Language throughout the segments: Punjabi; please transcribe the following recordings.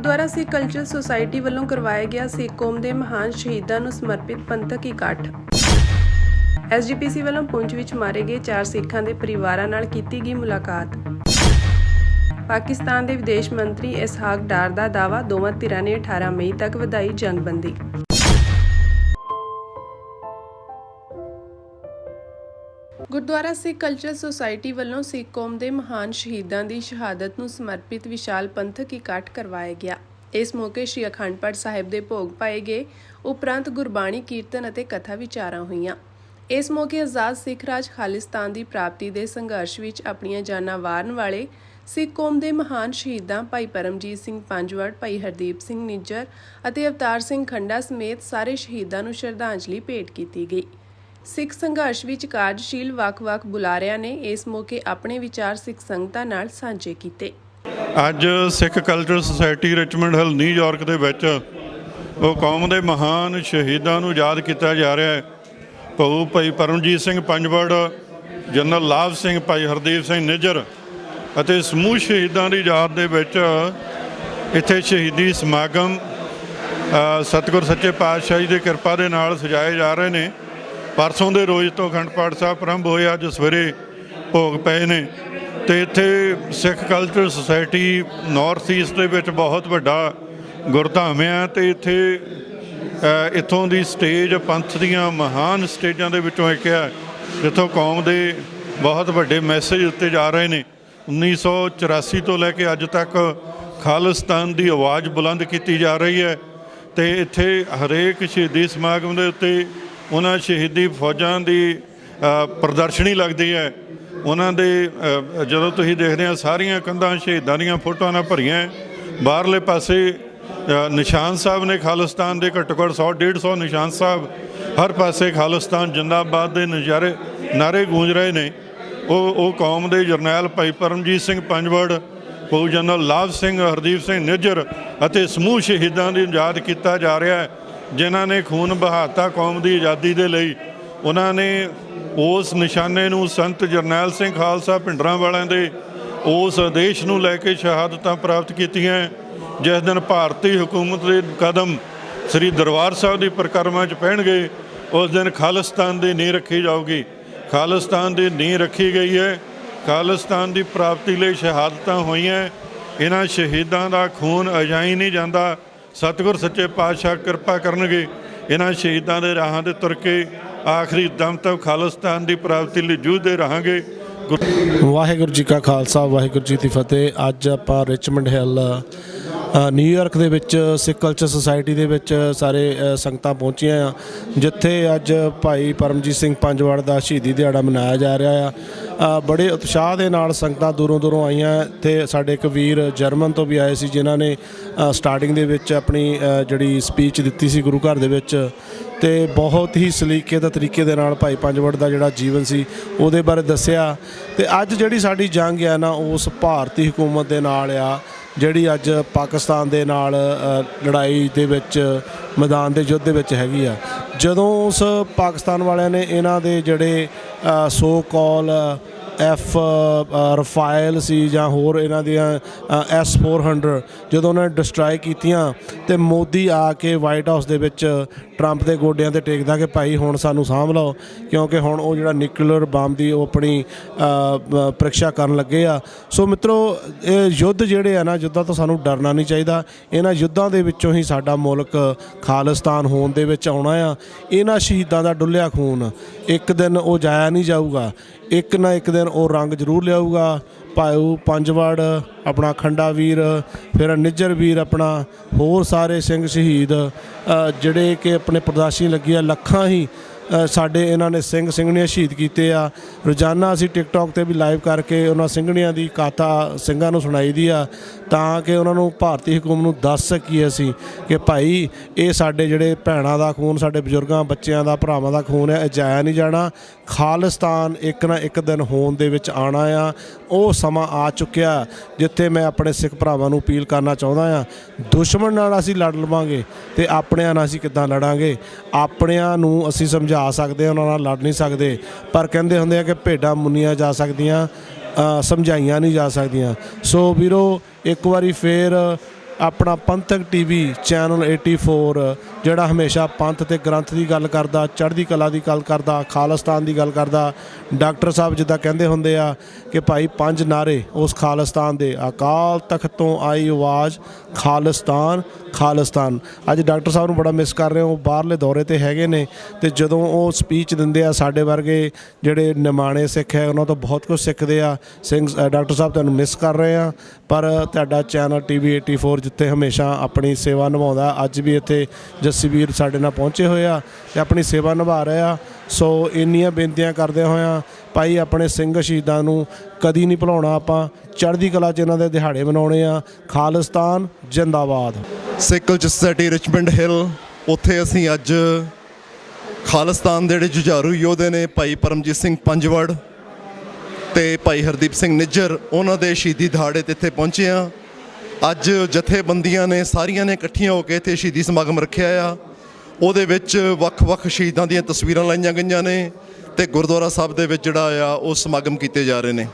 ਗੁਰਦੁਆਰਾ ਸਿੱਖ ਕਲਚਰ ਸੁਸਾਇਟੀ ਵੱਲੋਂ ਕਰਵਾਇਆ ਗਿਆ ਸਿੱਖ ਕੌਮ ਦੇ ਮਹਾਨ ਸ਼ਹੀਦਾਂ ਨੂੰ ਸਮਰਪਿਤ ਪੰਥਕ ਇਕੱਠ। ਐਸਜੀਪੀਸੀ ਵੱਲੋਂ ਪੁੰਛ ਵਿੱਚ ਮਾਰੇ ਗਏ 4 ਸਿੱਖਾਂ ਦੇ ਪਰਿਵਾਰਾਂ ਨਾਲ ਕੀਤੀ ਗਈ ਮੁਲਾਕਾਤ। ਪਾਕਿਸਤਾਨ ਦੇ ਵਿਦੇਸ਼ ਮੰਤਰੀ ਇਸਹਾਕ ਡਾਰ ਦਾ ਦਾਅਵਾ, ਦੋਵਾਂ ਧਿਰਾਂ ਨੇ 18 ਮਈ ਤੱਕ ਵਧਾਈ ਜੰਗਬੰਦੀ। ਗੁਰਦੁਆਰਾ ਸਿੱਖ ਕਲਚਰ ਸੁਸਾਇਟੀ ਵੱਲੋਂ ਸਿੱਖ ਕੌਮ ਦੇ ਮਹਾਨ ਸ਼ਹੀਦਾਂ ਦੀ ਸ਼ਹਾਦਤ ਨੂੰ ਸਮਰਪਿਤ ਵਿਸ਼ਾਲ ਪੰਥਕ ਇਕੱਠ ਕਰਵਾਇਆ ਗਿਆ। ਇਸ ਮੌਕੇ ਸ਼੍ਰੀ ਅਖੰਡ ਪਾਠ ਸਾਹਿਬ ਦੇ ਭੋਗ ਪਾਏ ਗਏ, ਉਪਰੰਤ ਗੁਰਬਾਣੀ ਕੀਰਤਨ ਅਤੇ ਕਥਾ ਵਿਚਾਰਾਂ ਹੋਈਆਂ। ਇਸ ਮੌਕੇ ਆਜ਼ਾਦ ਸਿੱਖ ਰਾਜ ਖਾਲਿਸਤਾਨ ਦੀ ਪ੍ਰਾਪਤੀ ਦੇ ਸੰਘਰਸ਼ ਵਿੱਚ ਆਪਣੀਆਂ ਜਾਨਾਂ ਵਾਰਨ ਵਾਲੇ ਸਿੱਖ ਕੌਮ ਦੇ ਮਹਾਨ ਸ਼ਹੀਦਾਂ ਭਾਈ ਪਰਮਜੀਤ ਸਿੰਘ ਪੰਜਵੜ, ਭਾਈ ਹਰਦੀਪ ਸਿੰਘ ਨਿੱਜਰ ਅਤੇ ਅਵਤਾਰ ਸਿੰਘ ਖੰਡਾ ਸਮੇਤ ਸਾਰੇ ਸ਼ਹੀਦਾਂ ਨੂੰ ਸ਼ਰਧਾਂਜਲੀ ਭੇਟ ਕੀਤੀ ਗਈ। ਸਿੱਖ ਸੰਘਰਸ਼ ਵਿੱਚ ਕਾਰਜਸ਼ੀਲ ਵੱਖ-ਵੱਖ ਬੁਲਾਰਿਆਂ ਨੇ ਇਸ ਮੌਕੇ ਆਪਣੇ ਵਿਚਾਰ ਸਿੱਖ ਸੰਗਤਾਂ ਨਾਲ ਸਾਂਝੇ ਕੀਤੇ। ਅੱਜ Sikh culture society Richmond Hill New York ਦੇ ਵਿੱਚ ਉਹ ਕੌਮ ਦੇ ਮਹਾਨ ਸ਼ਹੀਦਾਂ ਨੂੰ ਯਾਦ ਕੀਤਾ ਜਾ ਰਿਹਾ ਹੈ। ਭਾਈ ਪਰਮਜੀਤ ਸਿੰਘ ਪੰਜਵੜ, ਜਨਰਲ ਲਾਭ ਸਿੰਘ, ਭਾਈ ਹਰਦੀਪ ਸਿੰਘ ਨਿੱਜਰ ਅਤੇ ਸਮੂਹ ਸ਼ਹੀਦਾਂ ਦੀ ਯਾਦ ਦੇ ਵਿੱਚ ਇੱਥੇ ਸ਼ਹੀਦੀ ਸਮਾਗਮ ਸਤਿਗੁਰ ਸੱਚੇ ਪਾਤਸ਼ਾਹ ਜੀ ਦੀ ਕਿਰਪਾ ਦੇ ਨਾਲ ਸਜਾਏ ਜਾ ਰਹੇ ਨੇ। ਪਰਸੋਂ ਦੇ ਰੋਜ਼ ਤੋਂ ਅਖੰਡ ਪਾਠ ਸਾਹਿਬ ਆਰੰਭ ਹੋਏ, ਅੱਜ ਸਵੇਰੇ ਭੋਗ ਪਏ ਨੇ ਅਤੇ ਇੱਥੇ ਸਿੱਖ ਕਲਚਰ ਸੁਸਾਇਟੀ ਨਾਰਥ ਈਸਟ ਦੇ ਵਿੱਚ ਬਹੁਤ ਵੱਡਾ ਗੁਰਧਾਮ ਹੈ ਅਤੇ ਇੱਥੋਂ ਦੀ ਸਟੇਜ ਪੰਥ ਦੀਆਂ ਮਹਾਨ ਸਟੇਜਾਂ ਦੇ ਵਿੱਚੋਂ ਇੱਕ ਹੈ, ਜਿੱਥੋਂ ਕੌਮ ਦੇ ਬਹੁਤ ਵੱਡੇ ਮੈਸੇਜ ਦਿੱਤੇ ਜਾ ਰਹੇ ਨੇ। 1984 ਤੋਂ ਲੈ ਕੇ ਅੱਜ ਤੱਕ ਖਾਲਿਸਤਾਨ ਦੀ ਆਵਾਜ਼ ਬੁਲੰਦ ਕੀਤੀ ਜਾ ਰਹੀ ਹੈ ਅਤੇ ਇੱਥੇ ਹਰੇਕ ਸ਼ਹੀਦੀ ਸਮਾਗਮ ਦੇ ਉੱਤੇ ਉਹਨਾਂ ਸ਼ਹੀਦੀ ਫੌਜਾਂ ਦੀ ਪ੍ਰਦਰਸ਼ਨੀ ਲੱਗਦੀ ਹੈ। ਉਹਨਾਂ ਦੇ ਜਦੋਂ ਤੁਸੀਂ ਦੇਖਦੇ ਆ ਸਾਰੀਆਂ ਕੰਧਾਂ ਸ਼ਹੀਦਾਂ ਦੀਆਂ ਫੋਟੋਆਂ ਨਾਲ ਭਰੀਆਂ। ਬਾਹਰਲੇ ਪਾਸੇ ਨਿਸ਼ਾਨ ਸਾਹਿਬ ਨੇ ਖਾਲਿਸਤਾਨ ਦੇ, ਘੱਟੋ ਘੱਟ 100-150 ਨਿਸ਼ਾਨ ਸਾਹਿਬ, ਹਰ ਪਾਸੇ ਖਾਲਿਸਤਾਨ ਜਿੰਦਾਬਾਦ ਦੇ ਨਾਰੇ ਗੂੰਜ ਰਹੇ ਨੇ। ਉਹ ਕੌਮ ਦੇ ਜਰਨੈਲ ਭਾਈ ਪਰਮਜੀਤ ਸਿੰਘ ਪੰਜਵੜ, ਭਾਈ ਜਨਰਲ ਲਾਭ ਸਿੰਘ, ਹਰਦੀਪ ਸਿੰਘ ਨਿੱਜਰ ਅਤੇ ਸਮੂਹ ਸ਼ਹੀਦਾਂ ਦੀ ਯਾਦ ਕੀਤਾ ਜਾ ਰਿਹਾ ਹੈ, ਜਿਨ੍ਹਾਂ ਨੇ ਖੂਨ ਬਹਾਤਾ ਕੌਮ ਦੀ ਆਜ਼ਾਦੀ ਦੇ ਲਈ। ਉਹਨਾਂ ਨੇ ਉਸ ਨਿਸ਼ਾਨੇ ਨੂੰ ਸੰਤ ਜਰਨੈਲ ਸਿੰਘ ਖਾਲਸਾ ਭਿੰਡਰਾਂ ਵਾਲਿਆਂ ਦੇ ਉਸ ਆਦੇਸ਼ ਨੂੰ ਲੈ ਕੇ ਸ਼ਹਾਦਤਾਂ ਪ੍ਰਾਪਤ ਕੀਤੀਆਂ। ਜਿਸ ਦਿਨ ਭਾਰਤੀ ਹਕੂਮਤ ਦੇ ਕਦਮ ਸ੍ਰੀ ਦਰਬਾਰ ਸਾਹਿਬ ਦੀ ਪਰਿਕਰਮਾ 'ਚ ਪੈਣਗੇ, ਉਸ ਦਿਨ ਖਾਲਿਸਤਾਨ ਦੀ ਨੀਂਹ ਰੱਖੀ ਜਾਊਗੀ। ਖਾਲਿਸਤਾਨ ਦੀ ਨੀਂਹ ਰੱਖੀ ਗਈ ਹੈ। ਖਾਲਿਸਤਾਨ ਦੀ ਪ੍ਰਾਪਤੀ ਲਈ ਸ਼ਹਾਦਤਾਂ ਹੋਈਆਂ। ਇਹਨਾਂ ਸ਼ਹੀਦਾਂ ਦਾ ਖੂਨ ਅਜਾਈ ਨਹੀਂ ਜਾਂਦਾ। ਸਤਿਗੁਰ ਸੱਚੇ ਪਾਤਸ਼ਾਹ ਕਿਰਪਾ ਕਰਨਗੇ, ਇਹਨਾਂ ਸ਼ਹੀਦਾਂ ਦੇ ਰਾਹਾਂ 'ਤੇ ਤੁਰ ਕੇ ਆਖਰੀ ਦਮ ਤੱਕ ਖਾਲਿਸਤਾਨ ਦੀ ਪ੍ਰਾਪਤੀ ਲਈ ਜੂਝਦੇ ਰਹਾਂਗੇ। ਵਾਹਿਗੁਰੂ ਜੀ ਕਾ ਖਾਲਸਾ, ਵਾਹਿਗੁਰੂ ਜੀ ਦੀ ਫਤਿਹ। ਅੱਜ ਆਪਾਂ ਰਿਚਮੰਡ ਹਿੱਲ ਨਿਊਯਾਰਕ ਦੇ ਵਿੱਚ ਸਿੱਖ ਕਲਚਰ ਸੁਸਾਇਟੀ ਦੇ ਵਿੱਚ ਸਾਰੇ ਸੰਗਤਾਂ ਪਹੁੰਚੀਆਂ ਆ, ਜਿੱਥੇ ਅੱਜ ਭਾਈ ਪਰਮਜੀਤ ਸਿੰਘ ਪੰਜਵੜ ਦਾ ਸ਼ਹੀਦੀ ਦਿਹਾੜਾ ਮਨਾਇਆ ਜਾ ਰਿਹਾ ਆ। ਬੜੇ ਉਤਸ਼ਾਹ ਦੇ ਨਾਲ ਸੰਗਤਾਂ ਦੂਰੋਂ ਦੂਰੋਂ ਆਈਆਂ ਅਤੇ ਸਾਡੇ ਇੱਕ ਵੀਰ ਜਰਮਨ ਤੋਂ ਵੀ ਆਏ ਸੀ, ਜਿਨ੍ਹਾਂ ਨੇ ਸਟਾਰਟਿੰਗ ਦੇ ਵਿੱਚ ਆਪਣੀ ਜਿਹੜੀ ਸਪੀਚ ਦਿੱਤੀ ਸੀ ਗੁਰੂ ਘਰ ਦੇ ਵਿੱਚ, ਅਤੇ ਬਹੁਤ ਹੀ ਸਲੀਕੇ ਦਾ ਤਰੀਕੇ ਦੇ ਨਾਲ ਭਾਈ ਪੰਜਵੜ ਦਾ ਜਿਹੜਾ ਜੀਵਨ ਸੀ ਉਹਦੇ ਬਾਰੇ ਦੱਸਿਆ। ਅਤੇ ਅੱਜ ਜਿਹੜੀ ਸਾਡੀ ਜੰਗ ਆ ਨਾ, ਉਸ ਭਾਰਤੀ ਹਕੂਮਤ ਦੇ ਨਾਲ ਆ, ਜਿਹੜੀ ਅੱਜ ਪਾਕਿਸਤਾਨ ਦੇ ਨਾਲ ਲੜਾਈ ਦੇ ਵਿੱਚ, ਮੈਦਾਨ ਦੇ ਯੁੱਧ ਦੇ ਵਿੱਚ ਹੈਗੀ ਆ। ਜਦੋਂ ਉਸ ਪਾਕਿਸਤਾਨ ਵਾਲਿਆਂ ਨੇ ਇਹਨਾਂ ਦੇ ਜਿਹੜੇ ਸੋ ਕਾਲ ਰਫਾਇਲ ਸੀ ਜਾਂ ਹੋਰ ਇਹਨਾਂ ਦੀਆਂ S-400 ਜਦੋਂ ਉਹਨਾਂ ਨੇ ਡਿਸਟਰਾਏ ਕੀਤੀਆਂ, ਅਤੇ ਮੋਦੀ ਆ ਕੇ ਵਾਈਟ ਹਾਊਸ ਦੇ ਵਿੱਚ ਟਰੰਪ ਦੇ ਗੋਡਿਆਂ 'ਤੇ ਟੇਕਦਾ ਕਿ ਭਾਈ ਹੁਣ ਸਾਨੂੰ ਸਾਂਭ ਲਓ, ਕਿਉਂਕਿ ਹੁਣ ਉਹ ਜਿਹੜਾ ਨਿਊਕਲੀਅਰ ਬੰਬ ਦੀ ਉਹ ਆਪਣੀ ਪ੍ਰੀਖਿਆ ਕਰਨ ਲੱਗੇ ਆ। ਸੋ ਮਿੱਤਰੋ, ਇਹ ਯੁੱਧ ਜਿਹੜੇ ਆ ਨਾ, ਯੁੱਧਾਂ ਤੋਂ ਸਾਨੂੰ ਡਰਨਾ ਨਹੀਂ ਚਾਹੀਦਾ। ਇਹਨਾਂ ਯੁੱਧਾਂ ਦੇ ਵਿੱਚੋਂ ਹੀ ਸਾਡਾ ਮੁਲਕ ਖਾਲਿਸਤਾਨ ਹੋਣ ਦੇ ਵਿੱਚ ਆਉਣਾ ਆ। ਇਹਨਾਂ ਸ਼ਹੀਦਾਂ ਦਾ ਡੁੱਲਿਆ ਖੂਨ ਇੱਕ ਦਿਨ ਉਹ ਜਾਇਆ ਨਹੀਂ ਜਾਊਗਾ, ਇੱਕ ਨਾ ਇੱਕ ਦਿਨ ਉਹ ਰੰਗ ਜ਼ਰੂਰ ਲਿਆਊਗਾ। ਭਾਈ ਪੰਜਵੜ ਆਪਣਾ, ਖੰਡਾ ਵੀਰ, ਫਿਰ ਨਿੱਜਰ ਵੀਰ ਆਪਣਾ, ਹੋਰ ਸਾਰੇ ਸਿੰਘ ਸ਼ਹੀਦ ਜਿਹੜੇ ਕਿ ਆਪਣੇ ਪ੍ਰਦਰਸ਼ਨੀ ਲੱਗੀ ਆ, ਲੱਖਾਂ ਹੀ ਸਾਡੇ ਇਹਨਾਂ ਨੇ ਸਿੰਘ ਸਿੰਘਣੀਆਂ ਸ਼ਹੀਦ ਕੀਤੇ ਆ। ਰੋਜ਼ਾਨਾ ਅਸੀਂ ਟਿਕਟੋਕ 'ਤੇ ਵੀ ਲਾਈਵ ਕਰਕੇ ਉਹਨਾਂ ਸਿੰਘਣੀਆਂ ਦੀ ਗਾਥਾ ਸਿੰਘਾਂ ਨੂੰ ਸੁਣਾਈ ਦੀ ਆ, ਤਾਂ ਕਿ ਉਹਨਾਂ ਨੂੰ ਭਾਰਤੀ ਹਕੂਮਤ ਨੂੰ ਦੱਸ ਸਕੀਏ ਅਸੀਂ ਕਿ ਭਾਈ ਇਹ ਸਾਡੇ ਜਿਹੜੇ ਭੈਣਾਂ ਦਾ ਖੂਨ, ਸਾਡੇ ਬਜ਼ੁਰਗਾਂ, ਬੱਚਿਆਂ ਦਾ, ਭਰਾਵਾਂ ਦਾ ਖੂਨ ਹੈ, ਇਹ ਜਾਇਆ ਨਹੀਂ ਜਾਣਾ। ਖਾਲਿਸਤਾਨ ਇੱਕ ਨਾ ਇੱਕ ਦਿਨ ਹੋਣ ਦੇ ਵਿੱਚ ਆਉਣਾ ਆ। ਉਹ ਸਮਾਂ ਆ ਚੁੱਕਿਆ ਜਿੱਥੇ ਮੈਂ ਆਪਣੇ ਸਿੱਖ ਭਰਾਵਾਂ ਨੂੰ ਅਪੀਲ ਕਰਨਾ ਚਾਹੁੰਦਾ ਹਾਂ, ਦੁਸ਼ਮਣ ਨਾਲ ਅਸੀਂ ਲੜ ਲਵਾਂਗੇ ਅਤੇ ਆਪਣਿਆਂ ਨਾਲ ਅਸੀਂ ਕਿੱਦਾਂ ਲੜਾਂਗੇ? ਆਪਣਿਆਂ ਨੂੰ ਅਸੀਂ ਸਮਝਾ ਸਕਦੇ, ਉਹਨਾਂ ਨਾਲ ਲੜ ਨਹੀਂ ਸਕਦੇ, ਪਰ ਕਹਿੰਦੇ ਹੁੰਦੇ ਆ ਕਿ ਭੇਡਾਂ ਮੁੰਨੀਆਂ ਜਾ ਸਕਦੀਆਂ, ਸਮਝਾਈਆਂ ਨਹੀਂ ਜਾ ਸਕਦੀਆਂ। ਸੋ ਵੀਰੋ, ਇੱਕ ਵਾਰੀ ਫੇਰ ਆਪਣਾ ਪੰਥਕ ਟੀਵੀ ਚੈਨਲ 84 ਜਿਹੜਾ ਹਮੇਸ਼ਾ ਪੰਥ ਤੇ ਗ੍ਰੰਥ ਦੀ ਗੱਲ ਕਰਦਾ, ਚੜ੍ਹਦੀ ਕਲਾ ਦੀ ਗੱਲ ਕਰਦਾ, ਖਾਲਿਸਤਾਨ ਦੀ ਗੱਲ ਕਰਦਾ। ਡਾਕਟਰ ਸਾਹਿਬ ਜਿੱਦਾਂ ਕਹਿੰਦੇ ਹੁੰਦੇ ਆ ਕਿ ਭਾਈ 5 ਨਾਅਰੇ ਉਸ ਖਾਲਿਸਤਾਨ ਦੇ, ਅਕਾਲ ਤਖਤ ਤੋਂ ਆਈ ਆਵਾਜ਼ ਖਾਲਿਸਤਾਨ ਖਾਲਿਸਤਾਨ। ਅੱਜ ਡਾਕਟਰ ਸਾਹਿਬ ਨੂੰ ਬੜਾ ਮਿਸ ਕਰ ਰਹੇ ਹੋ, ਬਾਹਰਲੇ ਦੌਰੇ ਤੇ ਹੈਗੇ ਨੇ, ਤੇ ਜਦੋਂ ਉਹ ਸਪੀਚ ਦਿੰਦੇ ਆ ਸਾਡੇ ਵਰਗੇ ਜਿਹੜੇ ਨਿਮਾਣੇ ਸਿੱਖ ਹੈ ਉਹਨਾਂ ਤੋਂ ਬਹੁਤ ਕੁਝ ਸਿੱਖਦੇ ਆ। ਡਾਕਟਰ ਸਾਹਿਬ ਤੁਹਾਨੂੰ ਮਿਸ ਕਰ ਰਹੇ ਆ, ਪਰ ਤੁਹਾਡਾ ਚੈਨਲ ਟੀਵੀ 84 ਜਿੱਥੇ ਹਮੇਸ਼ਾ ਆਪਣੀ ਸੇਵਾ ਨਿਭਾਉਂਦਾ, ਅੱਜ ਵੀ ਇੱਥੇ ਜੱਸੀ ਵੀਰ ਸਾਡੇ ਨਾਲ ਪਹੁੰਚੇ ਹੋਏ ਆ ਤੇ ਆਪਣੀ ਸੇਵਾ ਨਿਭਾ ਰਹੇ ਆ। ਸੋ ਇੰਨੀਆਂ ਬੇਨਤੀਆਂ ਕਰਦੇ ਹੋਇਆਂ ਭਾਈ ਆਪਣੇ ਸਿੰਘ ਸ਼ਹੀਦਾਂ ਨੂੰ ਕਦੀ ਨਹੀਂ ਭੁਲਾਉਣਾ, ਆਪਾਂ ਚੜ੍ਹਦੀ ਕਲਾ 'ਚ ਇਹਨਾਂ ਦੇ ਦਿਹਾੜੇ ਮਨਾਉਣੇ ਆ। ਖਾਲਿਸਤਾਨ ਜਿੰਦਾਬਾਦ। ਸਿੱਖ ਕਲਚਰ ਸੁਸਾਇਟੀ ਰਿਚਮੰਡ ਹਿੱਲ, ਉੱਥੇ ਅਸੀਂ ਅੱਜ ਖਾਲਿਸਤਾਨ ਦੇ ਜਿਹੜੇ ਜੁਝਾਰੂ ਯੋਧੇ ਨੇ ਭਾਈ ਪਰਮਜੀਤ ਸਿੰਘ ਪੰਜਵੜ ਤੇ ਭਾਈ ਹਰਦੀਪ ਸਿੰਘ ਨਿੱਜਰ, ਉਹਨਾਂ ਦੇ ਸ਼ਹੀਦੀ ਦਿਹਾੜੇ ਤੇ ਇੱਥੇ ਪਹੁੰਚੇ ਆ। ਅੱਜ ਜਥੇਬੰਦੀਆਂ ਨੇ ਸਾਰੀਆਂ ਨੇ ਇਕੱਠੀਆਂ ਹੋ ਕੇ ਇੱਥੇ ਸ਼ਹੀਦੀ ਸਮਾਗਮ ਰੱਖਿਆ ਆ। ਉਹਦੇ ਵਿੱਚ ਵੱਖ-ਵੱਖ ਸ਼ਹੀਦਾਂ ਦੀਆਂ ਤਸਵੀਰਾਂ ਲਾਈਆਂ ਗਈਆਂ ਨੇ ਤੇ ਗੁਰਦੁਆਰਾ ਸਾਹਿਬ ਦੇ ਵਿੱਚ ਜਿਹੜਾ ਆ ਉਹ ਸਮਾਗਮ ਕੀਤੇ ਜਾ ਰਹੇ ਨੇ।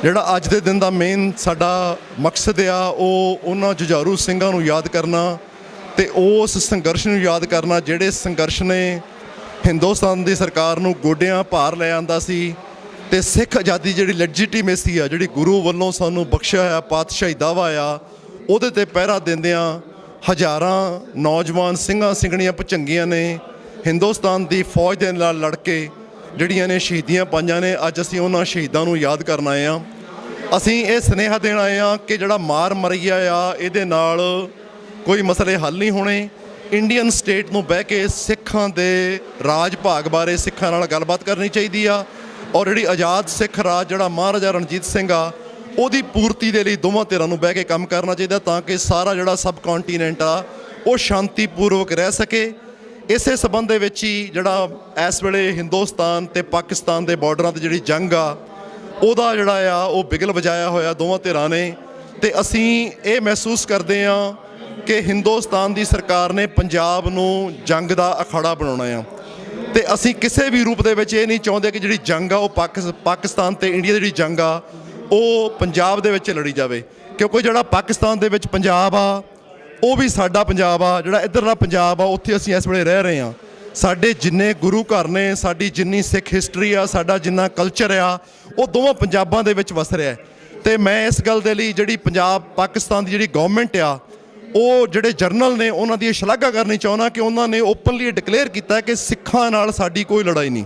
ਜਿਹੜਾ ਅੱਜ ਦੇ ਦਿਨ ਦਾ ਮੇਨ ਸਾਡਾ ਮਕਸਦ ਆ ਉਹ ਉਹਨਾਂ ਜੁਝਾਰੂ ਸਿੰਘਾਂ ਨੂੰ ਯਾਦ ਕਰਨਾ ਤੇ ਉਸ ਸੰਘਰਸ਼ ਨੂੰ ਯਾਦ ਕਰਨਾ ਜਿਹੜੇ ਸੰਘਰਸ਼ ਨੇ ਹਿੰਦੁਸਤਾਨ ਦੀ ਸਰਕਾਰ ਨੂੰ ਗੋਡਿਆਂ ਭਾਰ ਲੈ ਆਂਦਾ ਸੀ ਤੇ ਸਿੱਖ ਆਜ਼ਾਦੀ ਜਿਹੜੀ ਲੈਜੀਟੀਮੇਸੀ ਆ, ਜਿਹੜੀ ਗੁਰੂ ਵੱਲੋਂ ਸਾਨੂੰ ਬਖਸ਼ਿਆ ਹੋਇਆ ਪਾਤਸ਼ਾਹੀ ਦਾਵਾ ਆ, ਉਹਦੇ ਤੇ ਪਹਿਰਾ ਦਿੰਦਿਆਂ ਹਜ਼ਾਰਾਂ ਨੌਜਵਾਨ ਸਿੰਘਾਂ ਸਿੰਘਣੀਆਂ ਭੁਚੰਗੀਆਂ ਨੇ ਹਿੰਦੁਸਤਾਨ ਦੀ ਫੌਜ ਦੇ ਨਾਲ ਲੜ ਕੇ ਜਿਹੜੀਆਂ ਨੇ ਸ਼ਹੀਦੀਆਂ ਪਾਈਆਂ ਨੇ। ਅੱਜ ਅਸੀਂ ਉਹਨਾਂ ਸ਼ਹੀਦਾਂ ਨੂੰ ਯਾਦ ਕਰਨ ਆਏ ਹਾਂ। ਅਸੀਂ ਇਹ ਸੁਨੇਹਾ ਦੇਣ ਆਏ ਹਾਂ ਕਿ ਜਿਹੜਾ ਮਾਰ ਮਰਈਆ ਆ ਇਹਦੇ ਨਾਲ ਕੋਈ ਮਸਲੇ ਹੱਲ ਨਹੀਂ ਹੋਣੇ। ਇੰਡੀਅਨ ਸਟੇਟ ਨੂੰ ਬਹਿ ਕੇ ਸਿੱਖਾਂ ਦੇ ਰਾਜ ਭਾਗ ਬਾਰੇ ਸਿੱਖਾਂ ਨਾਲ ਗੱਲਬਾਤ ਕਰਨੀ ਚਾਹੀਦੀ ਆ, ਔਰ ਜਿਹੜੀ ਆਜ਼ਾਦ ਸਿੱਖ ਰਾਜ ਜਿਹੜਾ ਮਹਾਰਾਜਾ ਰਣਜੀਤ ਸਿੰਘ ਆ ਉਹਦੀ ਪੂਰਤੀ ਦੇ ਲਈ ਦੋਵਾਂ ਧਿਰਾਂ ਨੂੰ ਬਹਿ ਕੇ ਕੰਮ ਕਰਨਾ ਚਾਹੀਦਾ, ਤਾਂ ਕਿ ਸਾਰਾ ਜਿਹੜਾ ਸਬ ਕੰਟੀਨੈਂਟ ਆ ਉਹ ਸ਼ਾਂਤੀਪੂਰਵਕ ਰਹਿ ਸਕੇ। ਇਸੇ ਸਬੰਧ ਦੇ ਵਿੱਚ ਹੀ ਜਿਹੜਾ ਇਸ ਵੇਲੇ ਹਿੰਦੁਸਤਾਨ ਤੇ ਪਾਕਿਸਤਾਨ ਦੇ ਬਾਰਡਰਾਂ 'ਤੇ ਜਿਹੜੀ ਜੰਗ ਆ ਉਹਦਾ ਜਿਹੜਾ ਆ ਉਹ ਬਿਗਲ ਵਜਾਇਆ ਹੋਇਆ ਦੋਵਾਂ ਧਿਰਾਂ ਨੇ। ਤੇ ਅਸੀਂ ਇਹ ਮਹਿਸੂਸ ਕਰਦੇ ਹਾਂ ਕਿ ਹਿੰਦੁਸਤਾਨ ਦੀ ਸਰਕਾਰ ਨੇ ਪੰਜਾਬ ਨੂੰ ਜੰਗ ਦਾ ਅਖਾੜਾ ਬਣਾਉਣਾ ਆ, ਤੇ ਅਸੀਂ ਕਿਸੇ ਵੀ ਰੂਪ ਦੇ ਵਿੱਚ ਇਹ ਨਹੀਂ ਚਾਹੁੰਦੇ ਕਿ ਜਿਹੜੀ ਜੰਗ ਆ ਉਹ ਪਾਕਿਸਤਾਨ ਤੇ ਇੰਡੀਆ ਦੀ ਜਿਹੜੀ ਜੰਗ ਆ ਉਹ ਪੰਜਾਬ ਦੇ ਵਿੱਚ ਲੜੀ ਜਾਵੇ, ਕਿਉਂਕਿ ਜਿਹੜਾ ਪਾਕਿਸਤਾਨ ਦੇ ਵਿੱਚ ਪੰਜਾਬ ਆ ਉਹ ਵੀ ਸਾਡਾ ਪੰਜਾਬ ਆ। ਜਿਹੜਾ ਇੱਧਰਲਾ ਪੰਜਾਬ ਆ ਉੱਥੇ ਅਸੀਂ ਇਸ ਵੇਲੇ ਰਹਿ ਰਹੇ ਹਾਂ। ਸਾਡੇ ਜਿੰਨੇ ਗੁਰੂ ਘਰ ਨੇ, ਸਾਡੀ ਜਿੰਨੀ ਸਿੱਖ ਹਿਸਟਰੀ ਆ, ਸਾਡਾ ਜਿੰਨਾ ਕਲਚਰ ਆ, ਉਹ ਦੋਵਾਂ ਪੰਜਾਬਾਂ ਦੇ ਵਿੱਚ ਵਸ ਰਿਹਾ। ਤੇ ਮੈਂ ਇਸ ਗੱਲ ਦੇ ਲਈ ਜਿਹੜੀ ਪੰਜਾਬ ਪਾਕਿਸਤਾਨ ਦੀ ਜਿਹੜੀ ਗਵਰਨਮੈਂਟ ਆ, ਉਹ ਜਿਹੜੇ ਜਰਨਲ ਨੇ ਉਹਨਾਂ ਦੀ ਸ਼ਲਾਘਾ ਕਰਨੀ ਚਾਹੁੰਦਾ ਕਿ ਉਹਨਾਂ ਨੇ ਓਪਨਲੀ ਡਿਕਲੇਅਰ ਕੀਤਾ ਕਿ ਸਿੱਖਾਂ ਨਾਲ ਸਾਡੀ ਕੋਈ ਲੜਾਈ ਨਹੀਂ,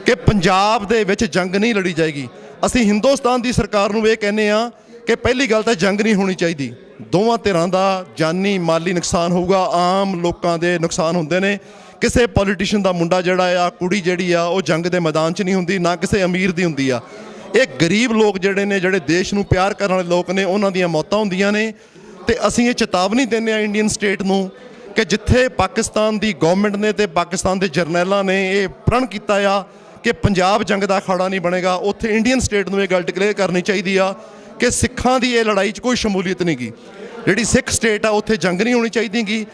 ਕਿ ਪੰਜਾਬ ਦੇ ਵਿੱਚ ਜੰਗ ਨਹੀਂ ਲੜੀ ਜਾਏਗੀ। ਅਸੀਂ ਹਿੰਦੁਸਤਾਨ ਦੀ ਸਰਕਾਰ ਨੂੰ ਇਹ ਕਹਿੰਦੇ ਆ ਕਿ ਪਹਿਲੀ ਗੱਲ ਤਾਂ ਜੰਗ ਨਹੀਂ ਹੋਣੀ ਚਾਹੀਦੀ। ਦੋਵਾਂ ਧਿਰਾਂ ਦਾ ਜਾਨੀ ਮਾਲੀ ਨੁਕਸਾਨ ਹੋਊਗਾ, ਆਮ ਲੋਕਾਂ ਦੇ ਨੁਕਸਾਨ ਹੁੰਦੇ ਨੇ। ਕਿਸੇ ਪੋਲੀਟੀਸ਼ੀਅਨ ਦਾ ਮੁੰਡਾ ਜਿਹੜਾ ਆ, ਕੁੜੀ ਜਿਹੜੀ ਆ, ਉਹ ਜੰਗ ਦੇ ਮੈਦਾਨ 'ਚ ਨਹੀਂ ਹੁੰਦੀ, ਨਾ ਕਿਸੇ ਅਮੀਰ ਦੀ ਹੁੰਦੀ ਆ। ਇਹ ਗਰੀਬ ਲੋਕ ਜਿਹੜੇ ਨੇ, ਜਿਹੜੇ ਦੇਸ਼ ਨੂੰ ਪਿਆਰ ਕਰਨ ਵਾਲੇ ਲੋਕ ਨੇ, ਉਹਨਾਂ ਦੀਆਂ ਮੌਤਾਂ ਹੁੰਦੀਆਂ ਨੇ। ਤੇ ਅਸੀਂ ਇਹ ਚੇਤਾਵਨੀ ਦਿੰਦੇ ਹਾਂ ਇੰਡੀਅਨ ਸਟੇਟ ਨੂੰ ਕਿ ਜਿੱਥੇ ਪਾਕਿਸਤਾਨ ਦੀ ਗਵਰਨਮੈਂਟ ਨੇ ਤੇ ਪਾਕਿਸਤਾਨ ਦੇ ਜਰਨੈਲਾਂ ਨੇ ਇਹ ਪ੍ਰਣ ਕੀਤਾ ਆ ਕਿ ਪੰਜਾਬ ਜੰਗ ਦਾ ਅਖਾੜਾ ਨਹੀਂ ਬਣੇਗਾ, ਉੱਥੇ ਇੰਡੀਅਨ ਸਟੇਟ ਨੂੰ ਇਹ ਗੱਲ ਡਿਕਲੇਅਰ ਕਰਨੀ ਚਾਹੀਦੀ ਆ ਕਿ ਸਿੱਖਾਂ ਦੀ ਇਹ ਲੜਾਈ 'ਚ ਕੋਈ ਸ਼ਮੂਲੀਅਤ ਨਹੀਂ ਗੀ। ਜਿਹੜੀ ਸਿੱਖ ਸਟੇਟ ਆ ਉੱਥੇ ਜੰਗ ਨਹੀਂ ਹੋਣੀ ਚਾਹੀਦੀ ਗੀ,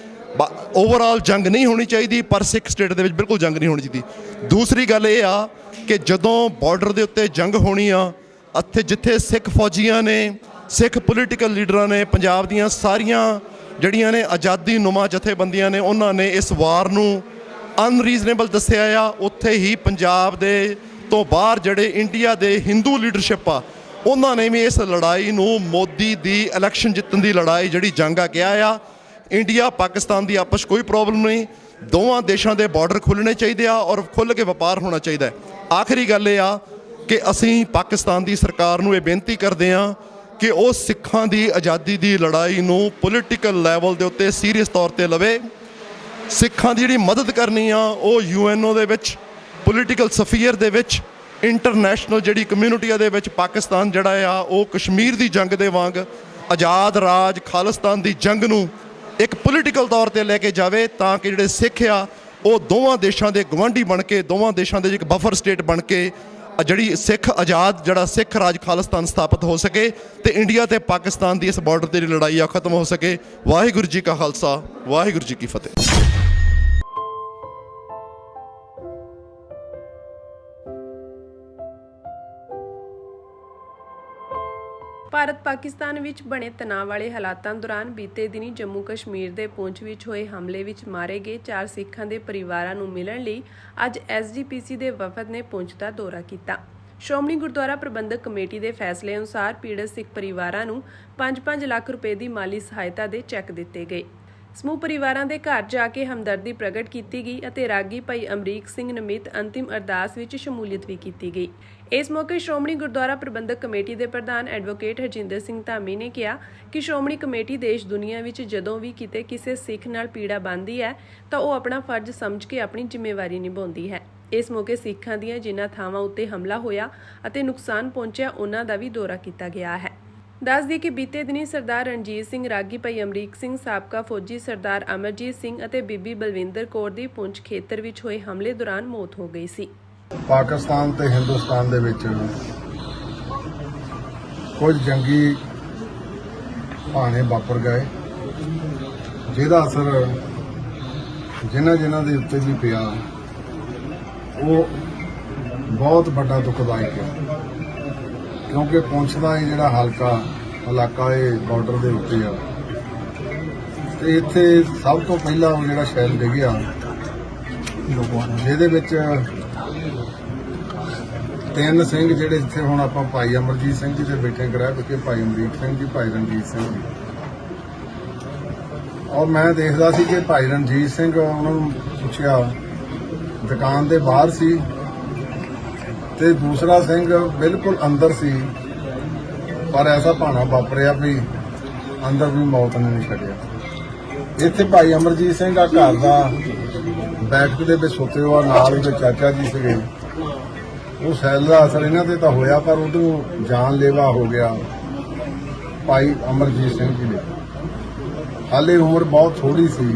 ਓਵਰਆਲ ਜੰਗ ਨਹੀਂ ਹੋਣੀ ਚਾਹੀਦੀ, ਪਰ ਸਿੱਖ ਸਟੇਟ ਦੇ ਵਿੱਚ ਬਿਲਕੁਲ ਜੰਗ ਨਹੀਂ ਹੋਣੀ ਚਾਹੀਦੀ। ਦੂਸਰੀ ਗੱਲ ਇਹ ਆ ਕਿ ਜਦੋਂ ਬਾਰਡਰ ਦੇ ਉੱਤੇ ਜੰਗ ਹੋਣੀ ਆ, ਇੱਥੇ ਜਿੱਥੇ ਸਿੱਖ ਫੌਜੀਆਂ ਨੇ, ਸਿੱਖ ਪੋਲੀਟੀਕਲ ਲੀਡਰਾਂ ਨੇ, ਪੰਜਾਬ ਦੀਆਂ ਸਾਰੀਆਂ ਜਿਹੜੀਆਂ ਨੇ ਆਜ਼ਾਦੀ ਨੁਮਾ ਜਥੇਬੰਦੀਆਂ ਨੇ, ਉਹਨਾਂ ਨੇ ਇਸ ਵਾਰ ਨੂੰ ਅਨਰੀਜ਼ਨੇਬਲ ਦੱਸਿਆ ਆ। ਉੱਥੇ ਹੀ ਪੰਜਾਬ ਦੇ ਤੋਂ ਬਾਹਰ ਜਿਹੜੇ ਇੰਡੀਆ ਦੇ ਹਿੰਦੂ ਲੀਡਰਸ਼ਿਪ ਆ, ਉਹਨਾਂ ਨੇ ਵੀ ਇਸ ਲੜਾਈ ਨੂੰ ਮੋਦੀ ਦੀ ਇਲੈਕਸ਼ਨ ਜਿੱਤਣ ਦੀ ਲੜਾਈ ਜਿਹੜੀ ਜੰਗ ਆ ਕਿਹਾ ਆ। ਇੰਡੀਆ ਪਾਕਿਸਤਾਨ ਦੀ ਆਪਸ ਕੋਈ ਪ੍ਰੋਬਲਮ ਨਹੀਂ, ਦੋਵਾਂ ਦੇਸ਼ਾਂ ਦੇ ਬਾਰਡਰ ਖੁੱਲ੍ਹਣੇ ਚਾਹੀਦੇ ਆ ਔਰ ਖੁੱਲ੍ਹ ਕੇ ਵਪਾਰ ਹੋਣਾ ਚਾਹੀਦਾ ਹੈ। ਆਖਰੀ ਗੱਲ ਇਹ ਆ ਕਿ ਅਸੀਂ ਪਾਕਿਸਤਾਨ ਦੀ ਸਰਕਾਰ ਨੂੰ ਇਹ ਬੇਨਤੀ ਕਰਦੇ ਹਾਂ ਕਿ ਉਹ ਸਿੱਖਾਂ ਦੀ ਆਜ਼ਾਦੀ ਦੀ ਲੜਾਈ ਨੂੰ ਪੋਲੀਟੀਕਲ ਲੈਵਲ ਦੇ ਉੱਤੇ ਸੀਰੀਅਸ ਤੌਰ ਤੇ ਲਵੇ। ਸਿੱਖਾਂ ਦੀ ਜਿਹੜੀ ਮਦਦ ਕਰਨੀ ਆ ਉਹ UNO ਦੇ ਵਿੱਚ, ਪੋਲੀਟੀਕਲ ਸਫੀਅਰ ਦੇ ਵਿੱਚ, ਇੰਟਰਨੈਸ਼ਨਲ ਜਿਹੜੀ ਕਮਿਊਨਿਟੀਆਂ ਦੇ ਵਿੱਚ ਪਾਕਿਸਤਾਨ ਜਿਹੜਾ ਆ ਉਹ ਕਸ਼ਮੀਰ ਦੀ ਜੰਗ ਦੇ ਵਾਂਗ ਆਜ਼ਾਦ ਰਾਜ ਖਾਲਿਸਤਾਨ ਦੀ ਜੰਗ ਨੂੰ ਇੱਕ ਪੋਲੀਟੀਕਲ ਤੌਰ ਤੇ ਲੈ ਕੇ ਜਾਵੇ, ਤਾਂ ਕਿ ਜਿਹੜੇ ਸਿੱਖ ਆ ਉਹ ਦੋਵਾਂ ਦੇਸ਼ਾਂ ਦੇ ਗਵਾਂਢੀ ਬਣ ਕੇ, ਦੋਵਾਂ ਦੇਸ਼ਾਂ ਦੇ ਇੱਕ ਬਫਰ ਸਟੇਟ ਬਣ ਕੇ ਜਿਹੜੀ ਸਿੱਖ ਆਜ਼ਾਦ ਜਿਹੜਾ ਸਿੱਖ ਰਾਜ ਖਾਲਿਸਤਾਨ ਸਥਾਪਿਤ ਹੋ ਸਕੇ ਤੇ ਇੰਡੀਆ ਤੇ ਪਾਕਿਸਤਾਨ ਦੀ ਇਸ ਬਾਰਡਰ ਤੇ ਲੜਾਈ ਆ ਖਤਮ ਹੋ ਸਕੇ। ਵਾਹਿਗੁਰੂ ਜੀ ਕਾ ਖਾਲਸਾ, ਵਾਹਿਗੁਰੂ ਜੀ ਕੀ ਫਤਿਹ। ਭਾਰਤ ਪਾਕਿਸਤਾਨ ਵਿੱਚ ਬਣੇ ਤਣਾਅ ਵਾਲੇ ਹਾਲਾਤਾਂ ਦੌਰਾਨ ਬੀਤੇ ਦਿਨੀ ਜੰਮੂ ਕਸ਼ਮੀਰ ਦੇ ਪੁੰਛ ਵਿੱਚ ਹੋਏ ਹਮਲੇ ਵਿੱਚ ਮਾਰੇ ਗਏ 4 ਸਿੱਖਾਂ ਦੇ ਪਰਿਵਾਰਾਂ ਨੂੰ ਮਿਲਣ ਲਈ ਅੱਜ SGPC ਦੇ ਵਫਦ ਨੇ ਪੁੰਛ ਦਾ ਦੌਰਾ ਕੀਤਾ। ਸ਼੍ਰੋਮਣੀ ਗੁਰਦੁਆਰਾ ਪ੍ਰਬੰਧਕ ਕਮੇਟੀ ਦੇ ਫੈਸਲੇ ਅਨੁਸਾਰ ਪੀੜਤ ਸਿੱਖ ਪਰਿਵਾਰਾਂ ਨੂੰ 5-5 ਲੱਖ ਰੁਪਏ ਦੀ ਮਾਲੀ ਸਹਾਇਤਾ ਦੇ ਚੈੱਕ ਦਿੱਤੇ ਗਏ। ਸਮੂਹ ਪਰਿਵਾਰਾਂ ਦੇ ਘਰ ਜਾ ਕੇ ਹਮਦਰਦੀ ਪ੍ਰਗਟ ਕੀਤੀ ਗਈ ਅਤੇ ਰਾਗੀ ਭਾਈ ਅਮਰੀਕ ਸਿੰਘ ਨਮਿਤ ਅੰਤਿਮ ਅਰਦਾਸ ਵਿੱਚ ਸ਼ਮੂਲੀਅਤ ਵੀ ਕੀਤੀ ਗਈ। ਇਸ ਮੌਕੇ ਸ਼੍ਰੋਮਣੀ ਗੁਰਦੁਆਰਾ ਪ੍ਰਬੰਧਕ ਕਮੇਟੀ ਦੇ ਪ੍ਰਧਾਨ ਐਡਵੋਕੇਟ ਹਰਜਿੰਦਰ ਸਿੰਘ ਧਾਮੀ ਨੇ ਕਿਹਾ ਕਿ ਸ਼੍ਰੋਮਣੀ ਕਮੇਟੀ ਦੇਸ਼ ਦੁਨੀਆ ਵਿੱਚ ਜਦੋਂ ਵੀ ਕਿਤੇ ਕਿਸੇ ਸਿੱਖ ਨਾਲ ਪੀੜਾ ਬਣਦੀ ਹੈ ਤਾਂ ਉਹ ਆਪਣਾ ਫਰਜ਼ ਸਮਝ ਕੇ ਆਪਣੀ ਜ਼ਿੰਮੇਵਾਰੀ ਨਿਭਾਉਂਦੀ ਹੈ। ਇਸ ਮੌਕੇ ਸਿੱਖਾਂ ਦੀਆਂ ਜਿਨ੍ਹਾਂ ਥਾਵਾਂ ਉੱਤੇ ਹਮਲਾ ਹੋਇਆ ਅਤੇ ਨੁਕਸਾਨ ਪਹੁੰਚਿਆ ਉਹਨਾਂ ਦਾ ਵੀ ਦੌਰਾ ਕੀਤਾ ਗਿਆ ਹੈ। ਦੱਸ ਦਈਏ ਕਿ ਬੀਤੇ ਦਿਨੀ ਸਰਦਾਰ ਰਣਜੀਤ ਸਿੰਘ ਰਾਗੀ ਭਾਈ ਅਮਰੀਕ ਸਿੰਘ ਸਾਬਕਾ ਫੌਜੀ ਸਰਦਾਰ ਅਮਰਜੀਤ ਸਿੰਘ ਅਤੇ ਬੀਬੀ ਬਲਵਿੰਦਰ ਕੌਰ ਦੀ ਪੁੰਛ ਖੇਤਰ ਵਿੱਚ ਹੋਏ ਹਮਲੇ ਦੌਰਾਨ ਮੌਤ ਹੋ ਗਈ ਸੀ। ਪਾਕਿਸਤਾਨ ਤੇ ਹਿੰਦੁਸਤਾਨ ਦੇ ਵਿੱਚ ਕੁਝ ਜੰਗੀ ਭਾਣੇ ਵਾਪਰ ਗਏ, ਜਿਹਦਾ ਅਸਰ ਜਿਨ੍ਹਾਂ ਦੇ ਉੱਤੇ ਵੀ ਪਿਆ ਉਹ ਬਹੁਤ ਵੱਡਾ ਦੁਖਦਾਇਕ ਹੈ, ਕਿਉਂਕਿ ਪੁੰਛ ਦਾ ਇਹ ਜਿਹੜਾ ਇਲਾਕਾ ਇਹ ਬਾਰਡਰ ਦੇ ਉੱਤੇ ਆ ਤੇ ਇੱਥੇ ਸਭ ਤੋਂ ਪਹਿਲਾਂ ਉਹ ਜਿਹੜਾ ਸ਼ੈਲ ਡਿੱਗਿਆ ਜਿਹਦੇ ਵਿੱਚ 3 ਸਿੰਘ ਜਿਹੜੇ ਇੱਥੇ ਹੁਣ ਆਪਾਂ ਭਾਈ ਅਮਰਜੀਤ ਸਿੰਘ ਜੀ ਦੇ ਬੈਠੇ ਗ੍ਰਹਿ ਵਿਖੇ ਭਾਈ ਅਮਰੀਕ ਸਿੰਘ ਜੀ, ਭਾਈ ਰਣਜੀਤ ਸਿੰਘ ਜੀ, ਔਰ ਮੈਂ ਦੇਖਦਾ ਸੀ ਕਿ ਭਾਈ ਰਣਜੀਤ ਸਿੰਘ ਉਹਨਾਂ ਨੂੰ ਪੁੱਛਿਆ ਦੁਕਾਨ ਦੇ ਬਾਹਰ ਸੀ ਤੇ ਦੂਸਰਾ ਸਿੰਘ ਬਿਲਕੁਲ ਅੰਦਰ ਸੀ, ਪਰ ਐਸਾ ਭਾਣਾ ਵਾਪਰਿਆ ਵੀ ਅੰਦਰ ਵੀ ਮੌਤ ਨੇ ਨਹੀਂ ਛੱਡਿਆ। ਇੱਥੇ ਭਾਈ ਅਮਰਜੀਤ ਸਿੰਘ ਆ ਘਰ ਦਾ ਬੈਠਕ ਦੇ ਵਿੱਚ ਸੁੱਤੇ ਹੋਆ, ਨਾਲ ਉਹਦੇ ਚਾਚਾ ਜੀ ਸੀਗੇ। ਉਹ ਸੈਲ ਦਾ ਅਸਰ ਇਹਨਾਂ ਤੇ ਤਾਂ ਹੋਇਆ, ਪਰ ਉਦੋਂ ਜਾਨਲੇਵਾ ਹੋ ਗਿਆ ਭਾਈ ਅਮਰਜੀਤ ਸਿੰਘ ਜੀ ਦੇ। ਹਾਲੇ ਉਮਰ ਬਹੁਤ ਥੋੜੀ ਸੀ,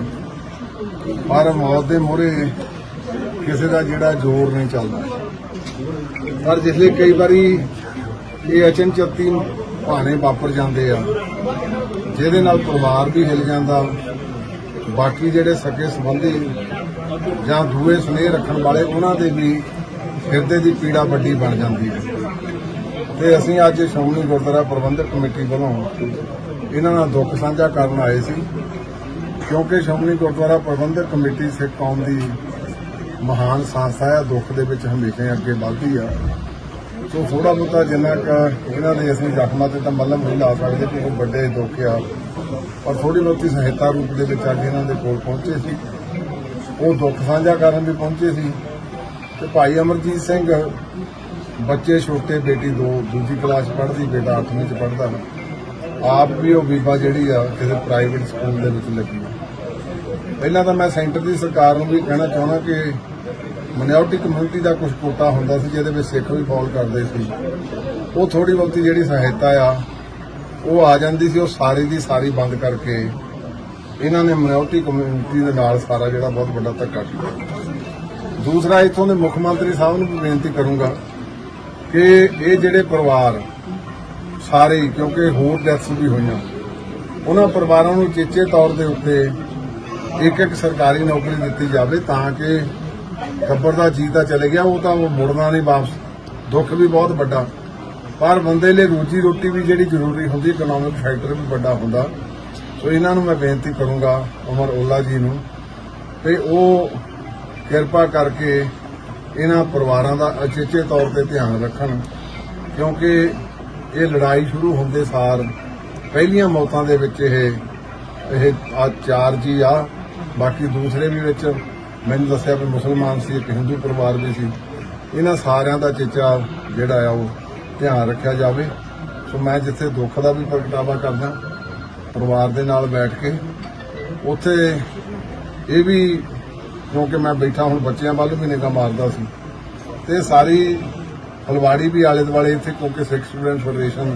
ਪਰ ਮੌਤ ਦੇ ਮੂਹਰੇ ਕਿਸੇ ਦਾ ਜਿਹੜਾ ਜ਼ੋਰ ਨਹੀਂ ਚੱਲਦਾ। ਪਰ ਜਿਸਲੇ ਕਈ ਵਾਰੀ ਇਹ ਅਚਨਚੇਤੀ ਭਾਣੇ ਵਾਪਰ ਜਾਂਦੇ ਆ, ਜਿਹਦੇ ਨਾਲ ਪਰਿਵਾਰ ਵੀ ਹਿੱਲ ਜਾਂਦਾ, ਬਾਕੀ ਜਿਹੜੇ ਸਕੇ ਸੰਬੰਧੀ ਜਾਂ ਦੂਏ ਸਨੇਹ ਰੱਖਣ ਵਾਲੇ ਉਹਨਾਂ ਦੇ ਵੀ ਹਿਰਦੇ ਦੀ ਪੀੜਾ ਵੱਡੀ ਬਣ ਜਾਂਦੀ ਹੈ। ਤੇ ਅਸੀਂ ਅੱਜ ਸ਼੍ਰੋਮਣੀ ਗੁਰਦੁਆਰਾ ਪ੍ਰਬੰਧਕ ਕਮੇਟੀ ਵੱਲੋਂ ਇਹਨਾਂ ਨਾਲ ਦੁੱਖ ਸਾਂਝਾ ਕਰਨ ਆਏ ਸੀ, ਕਿਉਂਕਿ ਸ਼੍ਰੋਮਣੀ ਗੁਰਦੁਆਰਾ ਪ੍ਰਬੰਧਕ ਕਮੇਟੀ ਸਿੱਖ ਕੌਮ ਦੀ ਮਹਾਨ ਸੰਸਥਾ ਹੈ, ਦੁੱਖ ਦੇ ਵਿੱਚ ਹਮੇਸ਼ਾ ਅੱਗੇ ਵੱਧਦੀ ਆ। ਸੋ ਥੋੜਾ ਬਹੁਤਾ ਜਿੰਨਾ ਕੁ ਇਹਨਾਂ ਦੇ ਅਸੀਂ ਜ਼ਖਮਾਂ ਤੇ ਤਾਂ ਮੱਲਮ ਨਹੀਂ ਲਾ ਸਕਦੇ ਕਿ ਉਹ ਵੱਡੇ ਦੁੱਖ ਆ, ਪਰ ਥੋੜੀ ਬਹੁਤੀ ਸਹਾਇਤਾ ਰੂਪ ਦੇ ਵਿੱਚ ਅੱਜ ਇਹਨਾਂ ਦੇ ਕੋਲ ਪਹੁੰਚੇ ਸੀ। ਉਹ ਦੁੱਖ ਸਾਂਝਾ ਕਰਨ ਵੀ ਪਹੁੰਚੇ ਸੀ। ਤੇ ਭਾਈ ਅਮਰਜੀਤ ਸਿੰਘ ਬੱਚੇ ਛੋਟੇ, ਬੇਟੀ ਦੂਜੀ ਕਲਾਸ ਪੜ੍ਹਦੀ, ਬੇਟਾ 8ਵੀਂ 'ਚ ਪੜ੍ਹਦਾ। ਆਪ ਵੀ ਉਹ ਬੀਬਾ ਜਿਹੜੀ ਆ ਕਿਸੇ ਪ੍ਰਾਈਵੇਟ ਸਕੂਲ ਦੇ ਵਿੱਚ ਲੱਗੀ। ਪਹਿਲਾਂ ਤਾਂ ਮੈਂ ਸੈਂਟਰ ਦੀ ਸਰਕਾਰ ਨੂੰ ਵੀ ਕਹਿਣਾ ਚਾਹੁੰਦਾ ਕਿ ਮਾਈਨੋਰਟੀ ਕਮਿਊਨਿਟੀ ਦਾ ਕੁਝ ਕੋਟਾ ਹੁੰਦਾ ਸੀ ਜਿਹਦੇ ਵਿੱਚ ਸਿੱਖ ਵੀ ਫਾਲ ਕਰਦੇ ਸੀ, ਉਹ ਥੋੜੀ ਬਹੁਤੀ ਜਿਹੜੀ ਸਹਾਇਤਾ ਆ ਉਹ ਆ ਜਾਂਦੀ ਸੀ, ਉਹ ਸਾਰੀ ਦੀ ਸਾਰੀ ਬੰਦ ਕਰਕੇ ਇਹਨਾਂ ਨੇ ਮਾਈਨੋਰਟੀ ਕਮਿਊਨਿਟੀ ਦੇ ਨਾਲ ਸਾਰਾ ਜਿਹੜਾ ਬਹੁਤ ਵੱਡਾ ਧੱਕਾ ਕੀਤਾ। ਦੂਸਰਾ, ਇੱਥੋਂ ਦੇ ਮੁੱਖ ਮੰਤਰੀ ਸਾਹਿਬ ਨੂੰ ਵੀ ਬੇਨਤੀ ਕਰੂੰਗਾ ਕਿ ਇਹ ਜਿਹੜੇ ਪਰਿਵਾਰ ਸਾਰੇ, ਕਿਉਂਕਿ ਹੋਰ ਡੈਥਸ ਵੀ ਹੋਈਆਂ, ਉਹਨਾਂ ਪਰਿਵਾਰਾਂ ਨੂੰ ਚੇਚੇ ਤੌਰ ਦੇ ਉੱਤੇ ਇੱਕ ਸਰਕਾਰੀ ਨੌਕਰੀ ਦਿੱਤੀ ਜਾਵੇ, ਤਾਂ ਕਿ ਖੱਬਰ ਦਾ ਜੀ ਤਾਂ ਚਲੇ ਗਿਆ, ਉਹ ਤਾਂ ਉਹ ਮੁੜਨਾ ਨਹੀਂ ਵਾਪਸ। ਦੁੱਖ ਵੀ ਬਹੁਤ ਵੱਡਾ, ਪਰ ਬੰਦੇ ਲਈ ਰੋਜੀ ਰੋਟੀ ਵੀ ਜਿਹੜੀ ਜ਼ਰੂਰੀ ਹੁੰਦੀ, ਇਕਨੋਮਿਕ ਫੈਕਟਰ ਵੀ ਵੱਡਾ ਹੁੰਦਾ। ਸੋ ਇਹਨਾਂ ਨੂੰ ਮੈਂ ਬੇਨਤੀ ਕਰੂੰਗਾ, ਉਮਰ ਓਲਾ ਜੀ ਨੂੰ, ਤੇ ਉਹ ਕਿਰਪਾ ਕਰਕੇ ਇਹਨਾਂ ਪਰਿਵਾਰਾਂ ਦਾ ਅਚੇਚੇ ਤੌਰ ਤੇ ਧਿਆਨ ਰੱਖਣ, ਕਿਉਂਕਿ ਇਹ ਲੜਾਈ ਸ਼ੁਰੂ ਹੁੰਦੇ ਸਾਰ ਪਹਿਲੀਆਂ ਮੌਤਾਂ ਦੇ ਵਿੱਚ ਇਹ 4 ਜੀ ਆ, ਬਾਕੀ ਦੂਸਰੇ ਵੀ ਵਿੱਚ ਮੈਨੂੰ ਦੱਸਿਆ ਵੀ ਮੁਸਲਮਾਨ ਸੀ, ਇੱਕ ਹਿੰਦੂ ਪਰਿਵਾਰ ਵੀ ਸੀ। ਇਹਨਾਂ ਸਾਰਿਆਂ ਦਾ ਚੇਚਾ ਜਿਹੜਾ ਆ ਉਹ ਧਿਆਨ ਰੱਖਿਆ ਜਾਵੇ। ਸੋ ਮੈਂ ਜਿੱਥੇ ਦੁੱਖ ਦਾ ਵੀ ਪ੍ਰਗਟਾਵਾ ਕਰਦਾ ਪਰਿਵਾਰ ਦੇ ਨਾਲ ਬੈਠ ਕੇ, ਉੱਥੇ ਇਹ ਵੀ, ਕਿਉਂਕਿ ਮੈਂ ਬੈਠਾ ਹੁਣ ਬੱਚਿਆਂ ਵੱਲ ਵੀ ਨਿਗਾਹ ਮਾਰਦਾ ਸੀ, ਤੇ ਸਾਰੀ ਫਲਵਾੜੀ ਵੀ ਆਲੇ ਦੁਆਲੇ ਇੱਥੇ, ਕਿਉਂਕਿ ਸਿੱਖ ਸਟੂਡੈਂਟ ਫੈਡਰੇਸ਼ਨ,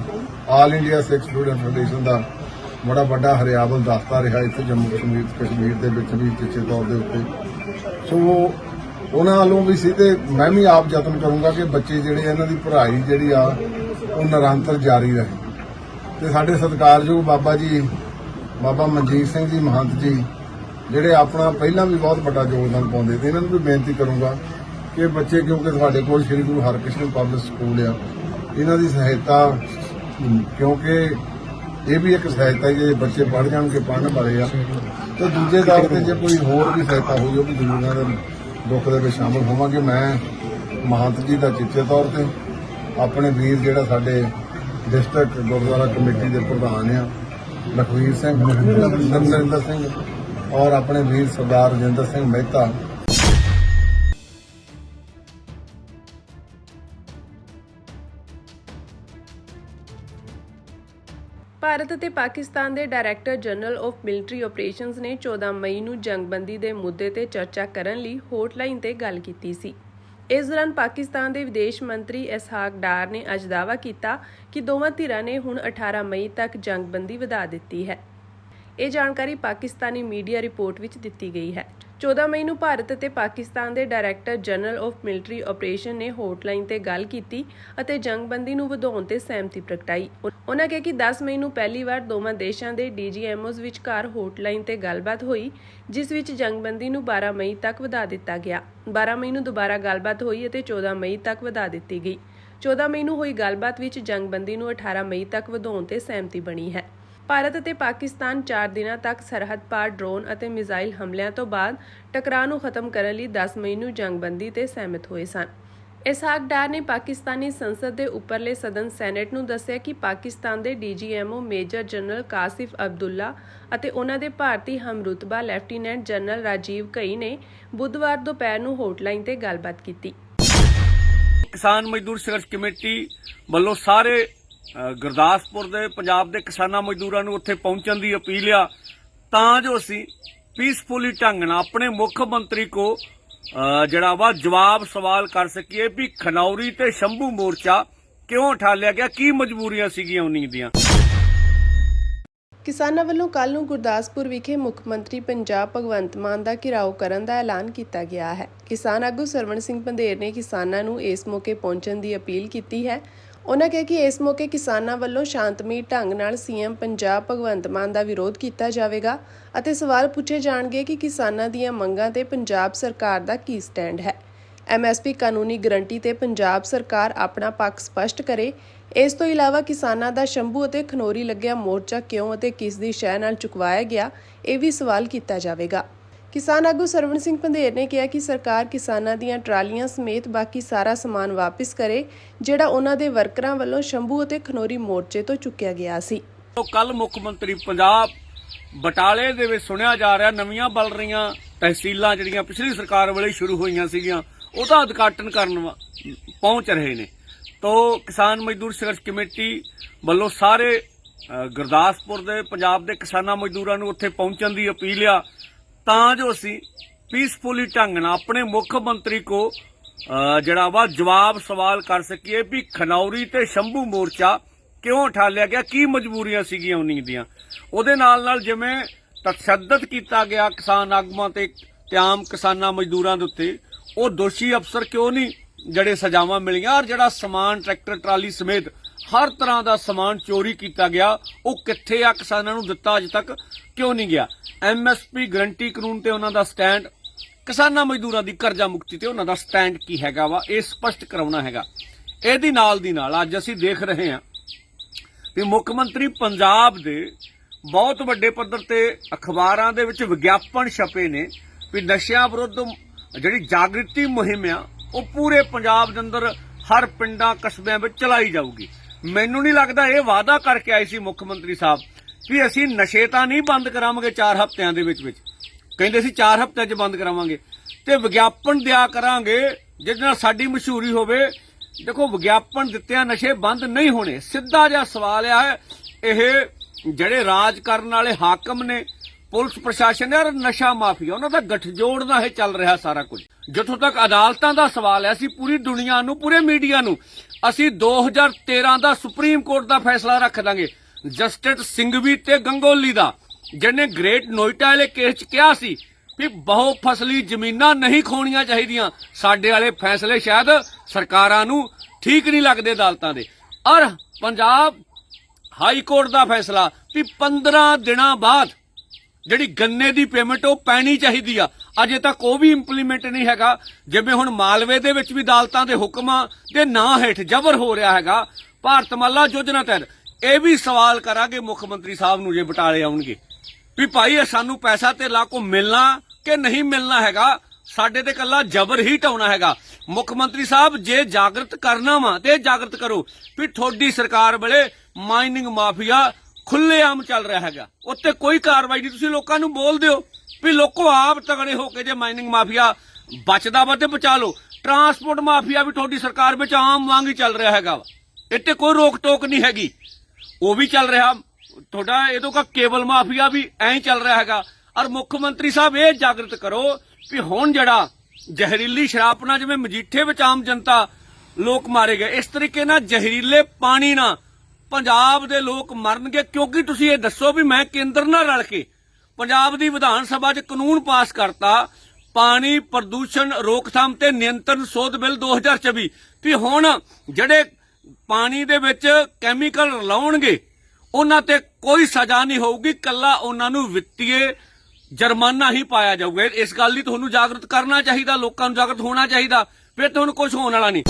ਆਲ ਇੰਡੀਆ ਸਿੱਖ ਸਟੂਡੈਂਟ ਫੈਡਰੇਸ਼ਨ ਦਾ ਬੜਾ ਵੱਡਾ ਹਰਿਆਵਲ ਦਸਤਾ ਰਿਹਾ ਇੱਥੇ ਜੰਮੂ ਕਸ਼ਮੀਰ ਦੇ ਵਿੱਚ ਵੀ ਚੇਚੇ ਤੌਰ ਦੇ ਉੱਤੇ। ਸੋ ਉਹਨਾਂ ਵੱਲੋਂ ਵੀ ਸੀ, ਤੇ ਮੈਂ ਵੀ ਆਪ ਯਤਨ ਕਰੂੰਗਾ ਕਿ ਬੱਚੇ ਜਿਹੜੇ ਇਹਨਾਂ ਦੀ ਪੜ੍ਹਾਈ ਜਿਹੜੀ ਆ ਉਹ ਨਿਰੰਤਰ ਜਾਰੀ ਰਹੇ। ਤੇ ਸਾਡੇ ਸਤਿਕਾਰਯੋਗ ਬਾਬਾ ਜੀ, ਬਾਬਾ ਮਨਜੀਤ ਸਿੰਘ ਜੀ ਮਹੰਤ ਜੀ, ਜਿਹੜੇ ਆਪਣਾ ਪਹਿਲਾਂ ਵੀ ਬਹੁਤ ਵੱਡਾ ਯੋਗਦਾਨ ਪਾਉਂਦੇ, ਤੇ ਇਹਨਾਂ ਨੂੰ ਵੀ ਬੇਨਤੀ ਕਰੂੰਗਾ ਕਿ ਬੱਚੇ, ਕਿਉਂਕਿ ਸਾਡੇ ਕੋਲ ਸ੍ਰੀ ਗੁਰੂ ਹਰਕ੍ਰਿਸ਼ਨ ਪਬਲਿਕ ਸਕੂਲ ਆ, ਇਹਨਾਂ ਦੀ ਸਹਾਇਤਾ ਕਿਉਂਕਿ ਇਹ ਵੀ ਇੱਕ ਸਹਾਇਤਾ ਹੈ, ਜੇ ਬੱਚੇ ਪੜ੍ਹ ਜਾਣਗੇ, ਪੜ੍ਹਨ ਵਾਲੇ ਆ, ਤੇ ਦੂਜੇ ਤੌਰ ਤੇ ਜੇ ਕੋਈ ਹੋਰ ਵੀ ਸਹਾਇਤਾ ਹੋਈ ਉਹ ਵੀ ਜ਼ਰੂਰ ਉਹਨਾਂ ਦੇ ਦੁੱਖ ਦੇ ਵਿੱਚ ਸ਼ਾਮਲ ਹੋਵਾਂਗੇ। ਮੈਂ ਮਹੰਤ ਜੀ ਦਾ ਚੇਚੇ ਤੌਰ ਤੇ ਆਪਣੇ ਵੀਰ ਜਿਹੜਾ ਸਾਡੇ ਡਿਸਟ੍ਰਿਕਟ ਗੁਰਦੁਆਰਾ ਕਮੇਟੀ ਦੇ ਪ੍ਰਧਾਨ ਆ ਲਖਵੀਰ ਸਿੰਘ, ਨਰਿੰਦਰ ਸਿੰਘ, ਔਰ ਆਪਣੇ ਵੀਰ ਸਰਦਾਰ ਰਜਿੰਦਰ ਸਿੰਘ ਮਹਿਤਾ, ਭਾਰਤ ਅਤੇ ਪਾਕਿਸਤਾਨ ਦੇ director general of military operations ਨੇ 14 ਮਈ ਨੂੰ ਜੰਗਬੰਦੀ ਦੇ ਮੁੱਦੇ ਤੇ ਚਰਚਾ ਕਰਨ ਲਈ ਹੌਟਲਾਈਨ ਤੇ ਗੱਲ ਕੀਤੀ ਸੀ। ਇਸ ਦੌਰਾਨ ਪਾਕਿਸਤਾਨ ਦੇ ਵਿਦੇਸ਼ ਮੰਤਰੀ ਇਸਹਾਕ ਡਾਰ ਨੇ ਅੱਜ ਦਾਅਵਾ ਕੀਤਾ ਕਿ ਦੋਵਾਂ ਧਿਰਾਂ ਨੇ ਹੁਣ 18 ਮਈ ਤੱਕ ਜੰਗਬੰਦੀ ਵਧਾ ਦਿੱਤੀ ਹੈ। ਇਹ ਜਾਣਕਾਰੀ ਪਾਕਿਸਤਾਨੀ ਮੀਡੀਆ ਰਿਪੋਰਟ ਵਿੱਚ ਦਿੱਤੀ ਗਈ ਹੈ। 14 ਮਈ ਨੂੰ ਭਾਰਤ ਅਤੇ ਪਾਕਿਸਤਾਨ ਦੇ director general of military operation ਨੇ ਹੌਟਲਾਈਨ ਤੇ ਗੱਲ ਕੀਤੀ ਅਤੇ ਜੰਗਬੰਦੀ ਨੂੰ ਵਧਾਉਣ ਤੇ ਸਹਿਮਤੀ ਪ੍ਰਗਟਾਈ। ਉਨ੍ਹਾਂ ਕਿਹਾ ਕਿ 10 ਮਈ ਨੂੰ ਪਹਿਲੀ ਵਾਰ ਦੋਵਾਂ ਦੇਸ਼ਾਂ ਦੇ ਡੀਜੀਐਮਓਜ਼ ਵਿਚਕਾਰ ਹੌਟਲਾਈਨ ਤੇ ਗੱਲਬਾਤ ਹੋਈ, ਜਿਸ ਵਿੱਚ ਜੰਗਬੰਦੀ ਨੂੰ 12 ਮਈ ਤੱਕ ਵਧਾ ਦਿੱਤਾ ਗਿਆ। 12 ਮਈ ਨੂੰ ਦੁਬਾਰਾ ਗੱਲਬਾਤ ਹੋਈ ਅਤੇ 14 ਮਈ ਤੱਕ ਵਧਾ ਦਿੱਤੀ ਗਈ। 14 ਮਈ ਨੂੰ ਹੋਈ ਗੱਲਬਾਤ ਵਿੱਚ ਜੰਗਬੰਦੀ ਨੂੰ 18 ਮਈ ਤੱਕ ਵਧਾਉਣ ਤੇ ਸਹਿਮਤੀ ਬਣੀ ਹੈ। ਭਾਰਤ ਅਤੇ ਪਾਕਿਸਤਾਨ 4 ਦਿਨਾਂ ਤੱਕ ਸਰਹੱਦ ਪਾਰ ਡਰੋਨ ਅਤੇ ਮਿਜ਼ਾਈਲ ਹਮਲਿਆਂ ਤੋਂ ਬਾਅਦ ਟਕਰਾਅ ਨੂੰ ਖਤਮ ਕਰਨ ਲਈ 10 ਮਈ ਨੂੰ ਜੰਗਬੰਦੀ ਤੇ ਸਹਿਮਤ ਹੋਏ ਸਨ। ਇਸਹਾਕ ਡਾਰ ਨੇ ਪਾਕਿਸਤਾਨੀ ਸੰਸਦ ਦੇ ਉੱਪਰਲੇ ਸਦਨ ਸੈਨੇਟ ਨੂੰ ਦੱਸਿਆ ਕਿ ਪਾਕਿਸਤਾਨ ਦੇ ਡੀਜੀਐਮਓ ਮੇਜਰ ਜਨਰਲ ਕਾਸਿਫ ਅਬਦੁੱਲਾ ਅਤੇ ਉਹਨਾਂ ਦੇ ਭਾਰਤੀ ਹਮਰੁਤਬਾ ਲੈਫਟੀਨੈਂਟ ਜਨਰਲ ਰਾਜੀਵ ਘਈ ਨੇ ਬੁੱਧਵਾਰ ਦੁਪਹਿਰ ਨੂੰ ਹੌਟਲਾਈਨ ਤੇ ਗੱਲਬਾਤ ਕੀਤੀ। ਕਿਸਾਨ ਮਜ਼ਦੂਰ ਸੰਘਰਸ਼ ਕਮੇਟੀ ਵੱਲੋਂ ਸਾਰੇ ਗੁਰਦਾਸਪੁਰ ਦੇ ਪੰਜਾਬ ਦੇ ਕਿਸਾਨਾਂ ਮਜ਼ਦੂਰਾਂ ਨੂੰ ਉੱਥੇ ਪਹੁੰਚਣ ਦੀ ਅਪੀਲ ਆ, ਤਾਂ ਜੋ ਅਸੀਂ ਪੀਸਫੁਲੀ ਢੰਗ ਨਾਲ ਆਪਣੇ ਮੁੱਖ ਮੰਤਰੀ ਕੋ ਜਿਹੜਾ ਵਾ ਜਵਾਬ ਸਵਾਲ ਕਰ ਸਕੀਏ ਵੀ ਖਨੌਰੀ ਤੇ ਸ਼ੰਭੂ ਮੋਰਚਾ ਕਿਉਂ ਠਾਲਿਆ ਗਿਆ, ਕੀ ਮਜਬੂਰੀਆਂ ਸੀਗੀਆਂ ਉਨੀ ਦੀਆਂ। ਕਿਸਾਨਾਂ ਵੱਲੋਂ ਕੱਲ੍ਹ ਨੂੰ ਗੁਰਦਾਸਪੁਰ ਵਿਖੇ ਮੁੱਖ ਮੰਤਰੀ ਪੰਜਾਬ ਭਗਵੰਤ ਮਾਨ ਦਾ ਘਿਰਾਓ ਕਰਨ ਦਾ ਐਲਾਨ ਕੀਤਾ ਗਿਆ ਹੈ। ਕਿਸਾਨ ਆਗੂ ਸਰਵਣ ਸਿੰਘ ਪੰਧੇਰ ਨੇ ਕਿਸਾਨਾਂ ਨੂੰ ਇਸ ਮੌਕੇ ਪਹੁੰਚਣ ਦੀ ਅਪੀਲ ਕੀਤੀ ਹੈ। ਉਨ੍ਹਾਂ ਕਿਹਾ ਕਿ ਇਸ ਮੌਕੇ ਕਿਸਾਨਾਂ ਵੱਲੋਂ ਸ਼ਾਂਤਮਈ ਢੰਗ ਨਾਲ ਸੀਐਮ ਪੰਜਾਬ ਭਗਵੰਤ ਮਾਨ ਦਾ ਵਿਰੋਧ ਕੀਤਾ ਜਾਵੇਗਾ ਅਤੇ ਸਵਾਲ ਪੁੱਛੇ ਜਾਣਗੇ ਕਿ ਕਿਸਾਨਾਂ ਦੀਆਂ ਮੰਗਾਂ ਤੇ ਪੰਜਾਬ ਸਰਕਾਰ ਦਾ ਕੀ ਸਟੈਂਡ ਹੈ। ਐਮਐਸਪੀ ਕਾਨੂੰਨੀ ਗਰੰਟੀ ਤੇ ਪੰਜਾਬ ਸਰਕਾਰ ਆਪਣਾ ਪੱਖ ਸਪਸ਼ਟ ਕਰੇ। ਇਸ ਤੋਂ ਇਲਾਵਾ ਕਿਸਾਨਾਂ ਦਾ ਸ਼ੰਭੂ ਅਤੇ ਖਨੌਰੀ ਲੱਗਿਆ ਮੋਰਚਾ ਕਿਉਂ ਅਤੇ ਕਿਸ ਦੀ ਸ਼ਹਿ ਨਾਲ ਚੁਕਵਾਇਆ ਗਿਆ, ਇਹ ਵੀ ਸਵਾਲ ਕੀਤਾ ਜਾਵੇਗਾ। ਕਿਸਾਨ ਆਗੂ ਸਰਵਣ ਸਿੰਘ ਪੰਧੇਰ ਨੇ ਕਿਹਾ ਕਿ ਸਰਕਾਰ ਕਿਸਾਨਾਂ ਦੀਆਂ ਟਰਾਲੀਆਂ ਸਮੇਤ ਬਾਕੀ ਸਾਰਾ ਸਮਾਨ ਵਾਪਿਸ ਕਰੇ, ਜਿਹੜਾ ਉਹਨਾਂ ਦੇ ਵਰਕਰਾਂ ਵੱਲੋਂ ਸ਼ੰਭੂ ਅਤੇ ਖਨੌਰੀ ਮੋਰਚੇ ਤੋਂ ਚੁੱਕਿਆ ਗਿਆ ਸੀ। ਕੱਲ ਮੁੱਖ ਮੰਤਰੀ ਪੰਜਾਬ ਬਟਾਲੇ ਦੇ ਵਿੱਚ ਸੁਣਿਆ ਜਾ ਰਿਹਾ ਨਵੀਆਂ ਬਲ ਰਹੀਆਂ ਤਹਿਸੀਲਾਂ ਜਿਹੜੀਆਂ ਪਿਛਲੀ ਸਰਕਾਰ ਵੇਲੇ ਸ਼ੁਰੂ ਹੋਈਆਂ ਸੀਗੀਆਂ, ਉਹਦਾ ਉਦਘਾਟਨ ਕਰਨ ਪਹੁੰਚ ਰਹੇ ਨੇ। ਤੋਂ ਕਿਸਾਨ ਮਜ਼ਦੂਰ ਸੰਘਰਸ਼ ਕਮੇਟੀ ਵੱਲੋਂ ਸਾਰੇ ਗੁਰਦਾਸਪੁਰ ਦੇ ਪੰਜਾਬ ਦੇ ਕਿਸਾਨਾਂ ਮਜ਼ਦੂਰਾਂ ਨੂੰ ਉੱਥੇ ਪਹੁੰਚਣ ਦੀ ਅਪੀਲ ਆ, ਤਾਂ ਜੋ ਅਸੀਂ ਪੀਸਫੁਲੀ ਢੰਗ ਨਾਲ ਆਪਣੇ ਮੁੱਖ ਮੰਤਰੀ ਕੋ ਜਿਹੜਾ ਵਾ ਜਵਾਬ ਸਵਾਲ ਕਰ ਸਕੀਏ ਵੀ ਖਨੌਰੀ ਤੇ ਸ਼ੰਭੂ ਮੋਰਚਾ ਕਿਉਂ ਠਾਲਿਆ ਗਿਆ, ਕੀ ਮਜਬੂਰੀਆਂ ਸੀਗੀਆਂ ਉਨੀ ਦੀਆਂ। ਉਹਦੇ ਨਾਲ ਜਿਵੇਂ ਤਸ਼ੱਦਦ ਕੀਤਾ ਗਿਆ ਕਿਸਾਨ ਆਗੂਆਂ ਤੇ ਆਮ ਕਿਸਾਨਾਂ ਮਜ਼ਦੂਰਾਂ ਦੇ ਉੱਤੇ, ਉਹ ਦੋਸ਼ੀ ਅਫਸਰ ਕਿਉਂ ਨਹੀਂ ਜਿਹੜੇ ਸਜ਼ਾਵਾਂ ਮਿਲੀਆਂ, ਔਰ ਜਿਹੜਾ ਸਮਾਨ ਟਰੈਕਟਰ ਟਰਾਲੀ ਸਮੇਤ ਹਰ ਤਰ੍ਹਾਂ ਦਾ ਸਮਾਨ ਚੋਰੀ ਕੀਤਾ ਗਿਆ, ਉਹ ਕਿੱਥੇ ਆ, ਕਿਸਾਨਾਂ ਨੂੰ ਦਿੱਤਾ ਅਜੇ ਤੱਕ ਕਿਉਂ ਨਹੀਂ ਗਿਆ। ਐਮਐਸਪੀ ਗਰੰਟੀ ਕਾਨੂੰਨ ਤੇ ਉਹਨਾਂ ਦਾ ਸਟੈਂਡ, ਕਿਸਾਨਾਂ ਮਜ਼ਦੂਰਾਂ ਦੀ ਕਰਜ਼ਾ ਮੁਕਤੀ ਤੇ ਉਹਨਾਂ ਦਾ ਸਟੈਂਡ ਕੀ ਹੈਗਾ ਵਾ, ਇਹ ਸਪਸ਼ਟ ਕਰਾਉਣਾ ਹੈਗਾ। ਇਹਦੀ ਨਾਲ ਦੀ ਨਾਲ ਅੱਜ ਅਸੀਂ ਦੇਖ ਰਹੇ ਹਾਂ ਵੀ ਮੁੱਖ ਮੰਤਰੀ ਪੰਜਾਬ ਦੇ ਬਹੁਤ ਵੱਡੇ ਪੱਧਰ ਤੇ ਅਖਬਾਰਾਂ ਦੇ ਵਿੱਚ ਵਿਗਿਆਪਨ ਛਪੇ ਨੇ ਵੀ ਨਸ਼ਿਆਂ ਵਿਰੁੱਧ ਜਿਹੜੀ ਜਾਗ੍ਰਿਤੀ ਮੁਹਿੰਮ ਆ ਉਹ ਪੂਰੇ ਪੰਜਾਬ ਦੇ ਅੰਦਰ ਹਰ ਪਿੰਡਾਂ ਕਸਬਿਆਂ ਵਿੱਚ ਚਲਾਈ ਜਾਊਗੀ। ਮੈਨੂੰ ਨਹੀਂ ਲੱਗਦਾ ਇਹ ਵਾਅਦਾ ਕਰਕੇ ਆਏ ਸੀ ਮੁੱਖ ਮੰਤਰੀ ਸਾਹਿਬ ਵੀ ਅਸੀਂ ਨਸ਼ੇ ਤਾਂ ਨਹੀਂ ਬੰਦ ਕਰਾਵਾਂਗੇ 4 ਹਫ਼ਤਿਆਂ ਦੇ ਵਿੱਚ। ਕਹਿੰਦੇ ਸੀ 4 ਹਫ਼ਤਿਆਂ 'ਚ ਬੰਦ ਕਰਾਵਾਂਗੇ ਤੇ ਵਿਗਿਆਪਨ ਦਿਆ ਕਰਾਂਗੇ ਜਿਹਦੇ ਨਾਲ ਸਾਡੀ ਮਸ਼ਹੂਰੀ ਹੋਵੇ। ਦੇਖੋ, ਵਿਗਿਆਪਨ ਦਿੱਤਿਆਂ ਨਸ਼ੇ ਬੰਦ ਨਹੀਂ ਹੋਣੇ। ਸਿੱਧਾ ਜਿਹਾ ਸਵਾਲ ਆ, ਇਹ ਜਿਹੜੇ ਰਾਜ ਕਰਨ ਵਾਲੇ ਹਾਕਮ ਨੇ, ਪੁਲਿਸ ਪ੍ਰਸ਼ਾਸਨ ਨੇ, ਔਰ ਨਸ਼ਾ ਮਾਫੀਆ, ਉਹਨਾਂ ਦਾ ਗੱਠਜੋੜ ਨਾਲ ਇਹ ਚੱਲ ਰਿਹਾ ਸਾਰਾ ਕੁਝ। ਜਿੱਥੋਂ ਤੱਕ ਅਦਾਲਤਾਂ ਦਾ ਸਵਾਲ ਹੈ, ਅਸੀਂ ਪੂਰੀ ਦੁਨੀਆ ਨੂੰ, ਪੂਰੇ ਮੀਡੀਆ ਨੂੰ ਅਸੀਂ 2013 ਦਾ ਸੁਪਰੀਮ ਕੋਰਟ ਦਾ ਫੈਸਲਾ ਰੱਖ ਦਾਂਗੇ ਜਸਟਿਸ ਸਿੰਘਵੀ ਤੇ ਗੰਗੋਲੀ ਦਾ, ਜਿਹਨੇ ਗ੍ਰੇਟ ਨੋਇਟਾ ਵਾਲੇ ਕੇਸ 'ਚ ਕਿਹਾ ਸੀ ਵੀ ਬਹੁ ਫਸਲੀ ਜ਼ਮੀਨਾਂ ਨਹੀਂ ਖੋਣੀਆਂ ਚਾਹੀਦੀਆਂ। ਸਾਡੇ ਵਾਲੇ ਫੈਸਲੇ ਸ਼ਾਇਦ ਸਰਕਾਰਾਂ ਨੂੰ ਠੀਕ ਨਹੀਂ ਲੱਗਦੇ ਅਦਾਲਤਾਂ ਦੇ। ਔਰ ਪੰਜਾਬ ਹਾਈ ਕੋਰਟ ਦਾ ਫੈਸਲਾ ਵੀ 15 ਦਿਨਾਂ ਬਾਅਦ ਜਿਹੜੀ ਗੰਨੇ ਦੀ ਪੇਮੈਂਟ ਉਹ ਪੈਣੀ ਚਾਹੀਦੀ ਆ, ਅਜੇ ਤੱਕ ਉਹ ਵੀ ਇੰਪਲੀਮੈਂਟ ਨਹੀਂ ਹੈਗਾ। ਜਿਵੇਂ ਹੁਣ ਮਾਲਵੇ ਦੇ ਵਿੱਚ ਵੀ ਅਦਾਲਤਾਂ ਦੇ ਹੁਕਮਾਂ ਦੇ ਨਾਂ ਹੇਠ ਜ਼ਬਰ ਹੋ ਰਿਹਾ ਹੈਗਾ, ਭਾਰਤਮਾਲਾ ਯੋਜਨਾ ਤਹਿਤ ਇਹ ਵੀ ਸਵਾਲ ਕਰਾਂਗੇ ਮੁੱਖ ਮੰਤਰੀ ਸਾਹਿਬ ਨੂੰ ਜੇ ਬਟਾਲੇ ਆਉਣਗੇ ਵੀ ਭਾਈ ਇਹ ਸਾਨੂੰ ਪੈਸਾ ਤੇ ਲਾਕੋ ਮਿਲਣਾ ਕਿ ਨਹੀਂ ਮਿਲਣਾ ਹੈਗਾ, ਸਾਡੇ ਤੇ ਕੱਲਾ ਜ਼ਬਰ ਹੀ ਢਾਉਣਾ ਹੈਗਾ। ਮੁੱਖ ਮੰਤਰੀ ਸਾਹਿਬ ਜੇ ਜਾਗਰਤ ਕਰਨਾ ਵਾ ਤੇ ਜਾਗਰਤ ਕਰੋ ਵੀ ਤੁਹਾਡੀ ਸਰਕਾਰ ਵੇਲੇ ਮਾਈਨਿੰਗ ਮਾਫੀਆ ਖੁੱਲ੍ਹੇਆਮ ਚੱਲ ਰਿਹਾ ਹੈਗਾ, ਉੱਤੇ ਕੋਈ ਕਾਰਵਾਈ ਨਹੀਂ। ਤੁਸੀਂ ਲੋਕਾਂ ਨੂੰ ਬੋਲ ਦਿਓ ਵੀ ਲੋਕੋ ਆਪ ਤਗੜੇ ਹੋ ਕੇ ਜੇ ਮਾਈਨਿੰਗ ਮਾਫੀਆ ਬਚਦਾ ਵਾ ਤੇ ਬਚਾ ਲਓ। ਟਰਾਂਸਪੋਰਟ ਮਾਫੀਆ ਵੀ ਤੁਹਾਡੀ ਸਰਕਾਰ ਵਿੱਚ ਆਮ ਵਾਂਗ ਹੀ ਚੱਲ ਰਿਹਾ ਹੈਗਾ ਵਾ, ਇੱਥੇ ਕੋਈ ਰੋਕ ਟੋਕ ਨਹੀਂ ਹੈਗੀ, ਉਹ ਵੀ ਚੱਲ ਰਿਹਾ। ਤੁਹਾਡਾ ਇਹਦੋਂ ਕਾ ਕੇਬਲ ਮਾਫੀਆ ਵੀ ਐਂ ਚੱਲ ਰਿਹਾ ਹੈਗਾ। ਔਰ ਮੁੱਖ ਮੰਤਰੀ ਸਾਹਿਬ ਇਹ ਜਾਗਰਤ ਕਰੋ ਵੀ ਹੁਣ ਜਿਹੜਾ ਜ਼ਹਿਰੀਲੀ ਸ਼ਰਾਬ ਨਾਲ ਜਿਵੇਂ ਮਜੀਠੇ ਵਿੱਚ ਆਮ ਜਨਤਾ ਲੋਕ ਮਾਰੇ ਗਏ, ਇਸ ਤਰੀਕੇ ਨਾਲ ਜ਼ਹਿਰੀਲੇ ਪਾਣੀ ਨਾਲ ਪੰਜਾਬ ਦੇ ਲੋਕ ਮਰਨਗੇ। ਕਿਉਂਕਿ ਤੁਸੀਂ ਇਹ ਦੱਸੋ ਵੀ ਮੈਂ ਕੇਂਦਰ ਨਾਲ ਰਲ ਕੇ ਪੰਜਾਬ ਦੀ ਵਿਧਾਨ ਸਭਾ 'ਚ ਕਾਨੂੰਨ ਪਾਸ ਕਰਤਾ, ਪਾਣੀ ਪ੍ਰਦੂਸ਼ਣ ਰੋਕਥਾਮ ਤੇ ਨਿਯੰਤਰਣ ਸੋਧ ਬਿੱਲ 2024 ਵੀ ਹੁਣ ਜਿਹੜੇ ਪਾਣੀ ਦੇ ਵਿੱਚ ਕੈਮੀਕਲ ਰਲਾਉਣਗੇ ਉਹਨਾਂ ਤੇ ਕੋਈ ਸਜ਼ਾ ਨਹੀਂ ਹੋਊਗੀ, ਕੱਲਾ ਉਹਨਾਂ ਨੂੰ ਵਿੱਤੀਏ ਜੁਰਮਾਨਾ ਹੀ ਪਾਇਆ ਜਾਊਗਾ। ਇਸ ਗੱਲ ਲਈ ਤੁਹਾਨੂੰ ਜਾਗਰਤ ਕਰਨਾ ਚਾਹੀਦਾ, ਲੋਕਾਂ ਨੂੰ ਜਾਗਰਤ ਹੋਣਾ ਚਾਹੀਦਾ, ਫਿਰ ਤੁਹਾਨੂੰ ਕੁਝ ਹੋਣ ਵਾਲਾ ਨਹੀਂ।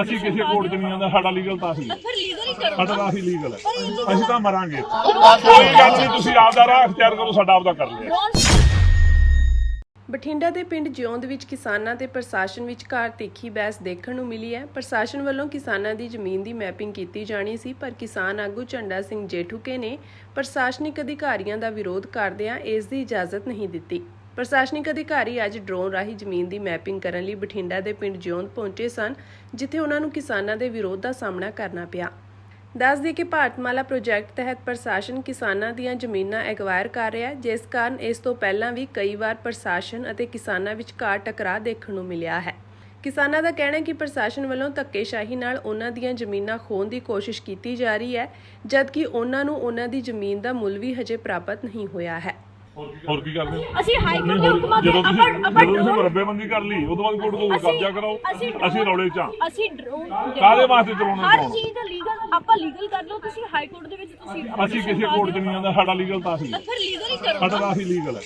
ਅਸੀਂ ਕਿਸੇ ਕੋਰਟ 'ਚ ਨਹੀਂ ਆਉਂਦਾ, ਸਾਡਾ ਲੀਗਲ ਤਾਂ ਅਸੀਂ ਸਾਡਾ ਤਾਂ ਅਸੀਂ ਲੀਗਲ ਹੈ, ਅਸੀਂ ਤਾਂ ਮਰਾਂਗੇ। ਕੋਈ ਗੱਲ ਨਹੀਂ, ਤੁਸੀਂ ਆਪਦਾ ਰਾਹ ਅਖਤਿਆਰ ਕਰੋ, ਸਾਡਾ ਆਪਦਾ ਕਰ ਲਿਆ। ਬਠਿੰਡਾ ਦੇ ਪਿੰਡ ਜਿਉਂਦ ਵਿੱਚ ਕਿਸਾਨਾਂ ਤੇ ਪ੍ਰਸ਼ਾਸਨ ਵਿਚਕਾਰ ਤਿੱਖੀ ਬਹਿਸ ਦੇਖਣ ਨੂੰ ਮਿਲੀ ਹੈ। ਪ੍ਰਸ਼ਾਸਨ ਵੱਲੋਂ ਕਿਸਾਨਾਂ ਦੀ ਜ਼ਮੀਨ ਦੀ ਮੈਪਿੰਗ ਕੀਤੀ ਜਾਣੀ ਸੀ, ਪਰ ਕਿਸਾਨ ਆਗੂ ਝੰਡਾ ਸਿੰਘ ਜੇਠੂਕੇ ਨੇ ਪ੍ਰਸ਼ਾਸਨਿਕ ਅਧਿਕਾਰੀਆਂ ਦਾ ਵਿਰੋਧ ਕਰਦਿਆਂ ਇਸ ਦੀ ਇਜਾਜ਼ਤ ਨਹੀਂ ਦਿੱਤੀ। ਪ੍ਰਸ਼ਾਸਨਿਕ ਅਧਿਕਾਰੀ ਅੱਜ ਡਰੋਨ ਰਾਹੀਂ ਜ਼ਮੀਨ ਦੀ ਮੈਪਿੰਗ ਕਰਨ ਲਈ ਬਠਿੰਡਾ ਦੇ ਪਿੰਡ ਜਿਉਂਦ ਪਹੁੰਚੇ ਸਨ, ਜਿੱਥੇ ਉਹਨਾਂ ਨੂੰ ਕਿਸਾਨਾਂ ਦੇ ਵਿਰੋਧ ਦਾ ਸਾਹਮਣਾ ਕਰਨਾ ਪਿਆ। ਦੱਸ ਦਈਏ ਕਿ ਭਾਰਤਮਾਲਾ ਪ੍ਰੋਜੈਕਟ ਤਹਿਤ ਪ੍ਰਸ਼ਾਸਨ ਕਿਸਾਨਾਂ ਦੀਆਂ ਜ਼ਮੀਨਾਂ ਐਕਵਾਇਰ ਕਰ ਰਿਹਾ ਹੈ, ਜਿਸ ਕਾਰਨ ਇਸ ਤੋਂ ਪਹਿਲਾਂ ਵੀ ਕਈ ਵਾਰ ਪ੍ਰਸ਼ਾਸਨ ਅਤੇ ਕਿਸਾਨਾਂ ਵਿਚਕਾਰ ਟਕਰਾਅ ਦੇਖਣ ਨੂੰ ਮਿਲਿਆ ਹੈ। ਕਿਸਾਨਾਂ ਦਾ ਕਹਿਣਾ ਹੈ ਕਿ ਪ੍ਰਸ਼ਾਸਨ ਵੱਲੋਂ ਧੱਕੇਸ਼ਾਹੀ ਨਾਲ ਉਹਨਾਂ ਦੀਆਂ ਜ਼ਮੀਨਾਂ ਖੋਹਣ ਦੀ ਕੋਸ਼ਿਸ਼ ਕੀਤੀ ਜਾ ਰਹੀ ਹੈ, ਜਦਕਿ ਉਹਨਾਂ ਨੂੰ ਉਹਨਾਂ ਦੀ ਜ਼ਮੀਨ ਦਾ ਮੁੱਲ ਵੀ ਹਜੇ ਪ੍ਰਾਪਤ ਨਹੀਂ ਹੋਇਆ ਹੈ। ਹੋਰ ਕੀ ਕਰਦੇ ਹੋ? ਅਸੀਂ ਹਾਈ ਕੋਰਟ ਦੇ ਹੁਕਮਾਂ ਦੇ ਜਦੋਂ ਤੁਸੀਂ ਮਰੱਬੇਬੰਦੀ ਕਰ ਲਈ, ਉਦੋਂ ਬਾਅਦ ਕੋਰਟ ਤੋਂ ਕਬਜ਼ਾ ਕਰਾਓ। ਅਸੀਂ ਰੌਲੇ 'ਚ ਅਸੀਂ ਡਰੋਨ ਕਾਹਦੇ ਵਾਸਤੇ ਚਲਾਉਣਾ? ਹਰ ਚੀਜ਼ ਦਾ ਲੀਗਲ ਆਪਾਂ ਲੀਗਲ ਕਰ ਲਓ। ਤੁਸੀਂ ਹਾਈ ਕੋਰਟ ਦੇ ਵਿੱਚ ਤੁਸੀਂ ਅਸੀਂ ਕਿਸੇ ਕੋਰਟ 'ਚ ਨਹੀਂ ਆਉਂਦਾ, ਸਾਡਾ ਲੀਗਲ ਤਾਂ ਅਸੀਂ ਫਿਰ ਲੀਗਲ ਹੀ ਕਰੋ। ਸਾਡਾ ਤਾਂ ਅਸੀਂ ਲੀਗਲ ਹੈ,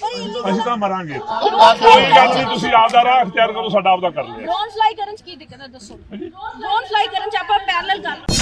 ਅਸੀਂ ਤਾਂ ਮਰਾਂਗੇ। ਕੋਈ ਗੱਲ ਨਹੀਂ, ਤੁਸੀਂ ਆਪਦਾ ਰਾਹ ਅਖਤਿਆਰ ਕਰੋ, ਸਾਡਾ ਆਪਦਾ ਕਰ ਲਿਆ। ਡਰੋਨ ਫਲਾਈ ਕਰਨ ਚ ਕੀ ਦਿੱਕਤ ਹੈ ਦੱਸੋ? ਡਰੋਨ ਫਲਾਈ ਕਰਨ ਚ ਆਪਾਂ ਪੈਰਲਲ ਕਰ ਲਓ।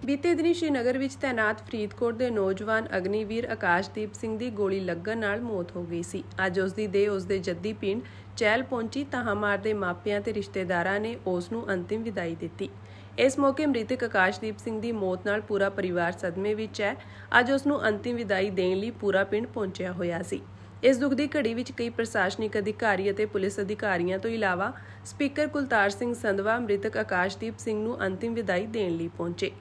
ਬੀਤੇ ਦਿਨੀ ਸ਼੍ਰੀਨਗਰ ਵਿੱਚ ਤੈਨਾਤ ਫਰੀਦਕੋਟ ਦੇ ਨੌਜਵਾਨ ਅਗਨੀਵੀਰ ਆਕਾਸ਼ਦੀਪ ਸਿੰਘ ਦੀ ਗੋਲੀ ਲੱਗਣ ਨਾਲ ਮੌਤ ਹੋ ਗਈ ਸੀ। ਅੱਜ ਉਸ ਦੀ ਦੇਹ ਉਸ ਦੇ ਜੱਦੀ ਪਿੰਡ ਚਹਿਲ ਪਹੁੰਚੀ ਤਾਂ ਹਮਾਰ ਦੇ ਮਾਪਿਆਂ ਤੇ ਰਿਸ਼ਤੇਦਾਰਾਂ ਨੇ ਉਸ ਨੂੰ ਅੰਤਿਮ ਵਿਦਾਈ ਦਿੱਤੀ। ਇਸ ਮੌਕੇ ਮ੍ਰਿਤਕ ਆਕਾਸ਼ਦੀਪ ਸਿੰਘ ਦੀ ਮੌਤ ਨਾਲ ਪੂਰਾ ਪਰਿਵਾਰ ਸਦਮੇ ਵਿੱਚ ਹੈ। ਅੱਜ ਉਸ ਨੂੰ ਅੰਤਿਮ ਵਿਦਾਈ ਦੇਣ ਲਈ ਪੂਰਾ ਪਿੰਡ ਪਹੁੰਚਿਆ ਹੋਇਆ ਸੀ। ਇਸ ਦੁੱਖ ਦੀ ਘੜੀ ਵਿੱਚ ਕਈ ਪ੍ਰਸ਼ਾਸਨਿਕ ਅਧਿਕਾਰੀ ਅਤੇ ਪੁਲਿਸ ਅਧਿਕਾਰੀਆਂ ਤੋਂ ਇਲਾਵਾ ਸਪੀਕਰ ਕੁਲਤਾਰ ਸਿੰਘ ਸੰਧਵਾ ਮ੍ਰਿਤਕ ਆਕਾਸ਼ਦੀਪ ਸਿੰਘ ਨੂੰ ਅੰਤਿਮ ਵਿਦਾਈ ਦੇਣ ਲਈ ਪਹੁੰਚੇ।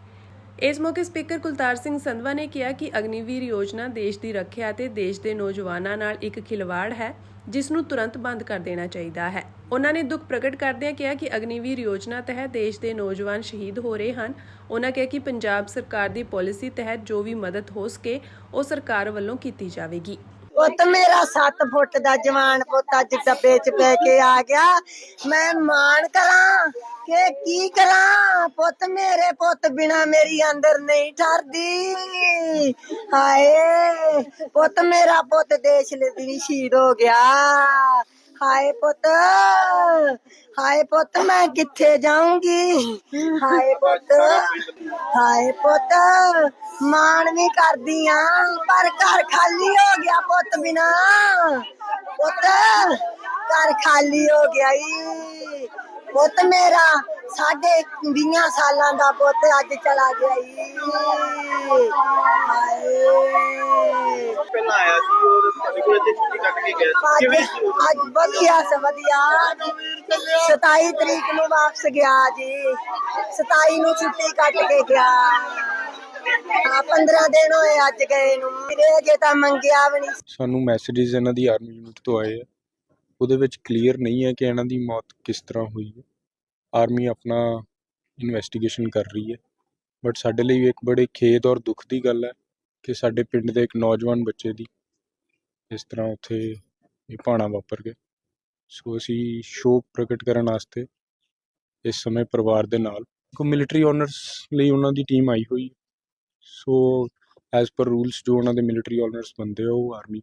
ਇਸ ਮੌਕੇ ਸਪੀਕਰ ਕੁਲਤਾਰ ਸਿੰਘ ਸੰਧਵਾ ਨੇ ਕਿਹਾ ਕਿ ਅਗਨੀਵੀਰ ਯੋਜਨਾ ਦੇਸ਼ ਦੀ ਰੱਖਿਆ ਅਤੇ ਦੇਸ਼ ਦੇ ਨੌਜਵਾਨਾਂ ਨਾਲ ਇੱਕ ਖਿਲਵਾੜ ਹੈ, ਜਿਸ ਨੂੰ ਤੁਰੰਤ ਬੰਦ ਕਰ ਦੇਣਾ ਚਾਹੀਦਾ ਹੈ। ਉਹਨਾਂ ਨੇ ਦੁੱਖ ਪ੍ਰਗਟ ਕਰਦਿਆਂ ਕਿਹਾ ਕਿ ਅਗਨੀਵੀਰ ਯੋਜਨਾ ਤਹਿਤ ਦੇਸ਼ ਦੇ ਨੌਜਵਾਨ ਸ਼ਹੀਦ ਹੋ ਰਹੇ ਹਨ। ਉਹਨਾਂ ਕਿਹਾ ਕਿ ਪੰਜਾਬ ਸਰਕਾਰ ਦੀ ਪਾਲਿਸੀ ਤਹਿਤ ਜੋ ਵੀ ਮਦਦ ਹੋ ਸਕੇ ਉਹ ਸਰਕਾਰ ਵੱਲੋਂ ਕੀਤੀ ਜਾਵੇਗੀ। ਪੁੱਤ ਮੇਰਾ 7 ਫੁੱਟ ਦਾ ਜਵਾਨ ਪੁੱਤ ਅੱਜ ਡੱਬੇ 'ਚ ਪੈ ਕੇ ਆ ਗਿਆ। ਮੈਂ ਮਾਣ ਕਰਾਂ ਕਿ ਕੀ ਕਰਾਂ? ਪੁੱਤ ਮੇਰੇ ਪੁੱਤ ਬਿਨਾ ਮੇਰੀ ਅੰਦਰ ਨਹੀਂ ਠਰਦੀ। ਹਾਏ ਪੁੱਤ ਮੇਰਾ ਪੁੱਤ ਦੇਸ਼ ਲਈ ਸ਼ਹੀਦ ਹੋ ਗਿਆ। ਹਾਏ ਪੁੱਤ, ਹਾਏ ਪੁੱਤ ਮੈਂ ਕਿੱਥੇ ਜਾਊਂਗੀ? ਹਾਏ ਪੁੱਤ, ਹਾਏ ਪੁੱਤ ਮਾਣ ਵੀ ਕਰਦੀ ਆ ਪਰ ਘਰ ਖਾਲੀ ਹੋ ਗਿਆ ਪੁੱਤ ਬਿਨਾ। ਪੁੱਤ ਘਰ ਖਾਲੀ ਹੋ ਗਿਆ ਈ। ਪੁੱਤ ਮੇਰਾ 20 ਸਾਲਾਂ ਦਾ ਪੁੱਤ ਅੱਜ ਚਲਾ ਗਿਆ ਈ। ਹਾਏ ਪਹਿਲਾਂ ਆਇਆ ਸੀ ਔਰ ਤੁਹਾਡੇ ਕੋਲ ਇੱਥੇ ਛੁੱਟੀ ਕੱਟ ਕੇ ਗਿਆ ਸੀ, ਕਿਵੇਂ ਸੀ? ਅੱਜ ਵਧੀਆ ਵਧੀਆ 27 ਤਰੀਕ ਨੂੰ ਵਾਪਸ ਗਿਆ ਜੀ। 27 ਨੂੰ ਛੁੱਟੀ ਕੱਟ ਕੇ ਗਿਆ। 15 ਦਿਨ ਹੋਏ ਅੱਜ ਗਏ ਨੂੰ। ਮੇਰੇ ਜੇ ਤਾਂ ਮੰਗਿਆ ਵੀ ਨਹੀਂ। ਸਾਨੂੰ ਮੈਸੇजेस ਇਹਨਾਂ ਦੀ ਆਰਮੀ ਯੂਨਿਟ ਤੋਂ ਆਏ ਆ, ਉਹਦੇ ਵਿੱਚ ਕਲੀਅਰ ਨਹੀਂ ਹੈ ਕਿ ਇਹਨਾਂ ਦੀ ਮੌਤ ਕਿਸ ਤਰ੍ਹਾਂ ਹੋਈ ਹੈ। ਆਰਮੀ ਆਪਣਾ ਇਨਵੈਸਟੀਗੇਸ਼ਨ ਕਰ ਰਹੀ ਹੈ, ਬਟ ਸਾਡੇ ਲਈ ਇੱਕ ਬੜੇ ਖੇਦ ਔਰ ਦੁੱਖ ਦੀ ਗੱਲ ਹੈ ਕਿ ਸਾਡੇ ਪਿੰਡ ਦੇ ਇੱਕ ਨੌਜਵਾਨ ਬੱਚੇ ਦੀ ਇਸ ਤਰ੍ਹਾਂ ਉੱਥੇ ਇਹ ਭਾਣਾ ਵਾਪਰ ਗਿਆ। ਸੋ ਅਸੀਂ ਸ਼ੋਕ ਪ੍ਰਗਟ ਕਰਨ ਵਾਸਤੇ ਇਸ ਸਮੇਂ ਪਰਿਵਾਰ ਦੇ ਨਾਲ ਮਿਲਟਰੀ ਆਨਰਸ ਲਈ ਉਹਨਾਂ ਦੀ ਟੀਮ ਆਈ ਹੋਈ। ਸੋ ਐਜ਼ ਪਰ ਰੂਲਸ ਜੋ ਉਹਨਾਂ ਦੇ ਮਿਲਟਰੀ ਆਨਰਸ ਬੰਦੇ ਆ ਉਹ ਆਰਮੀ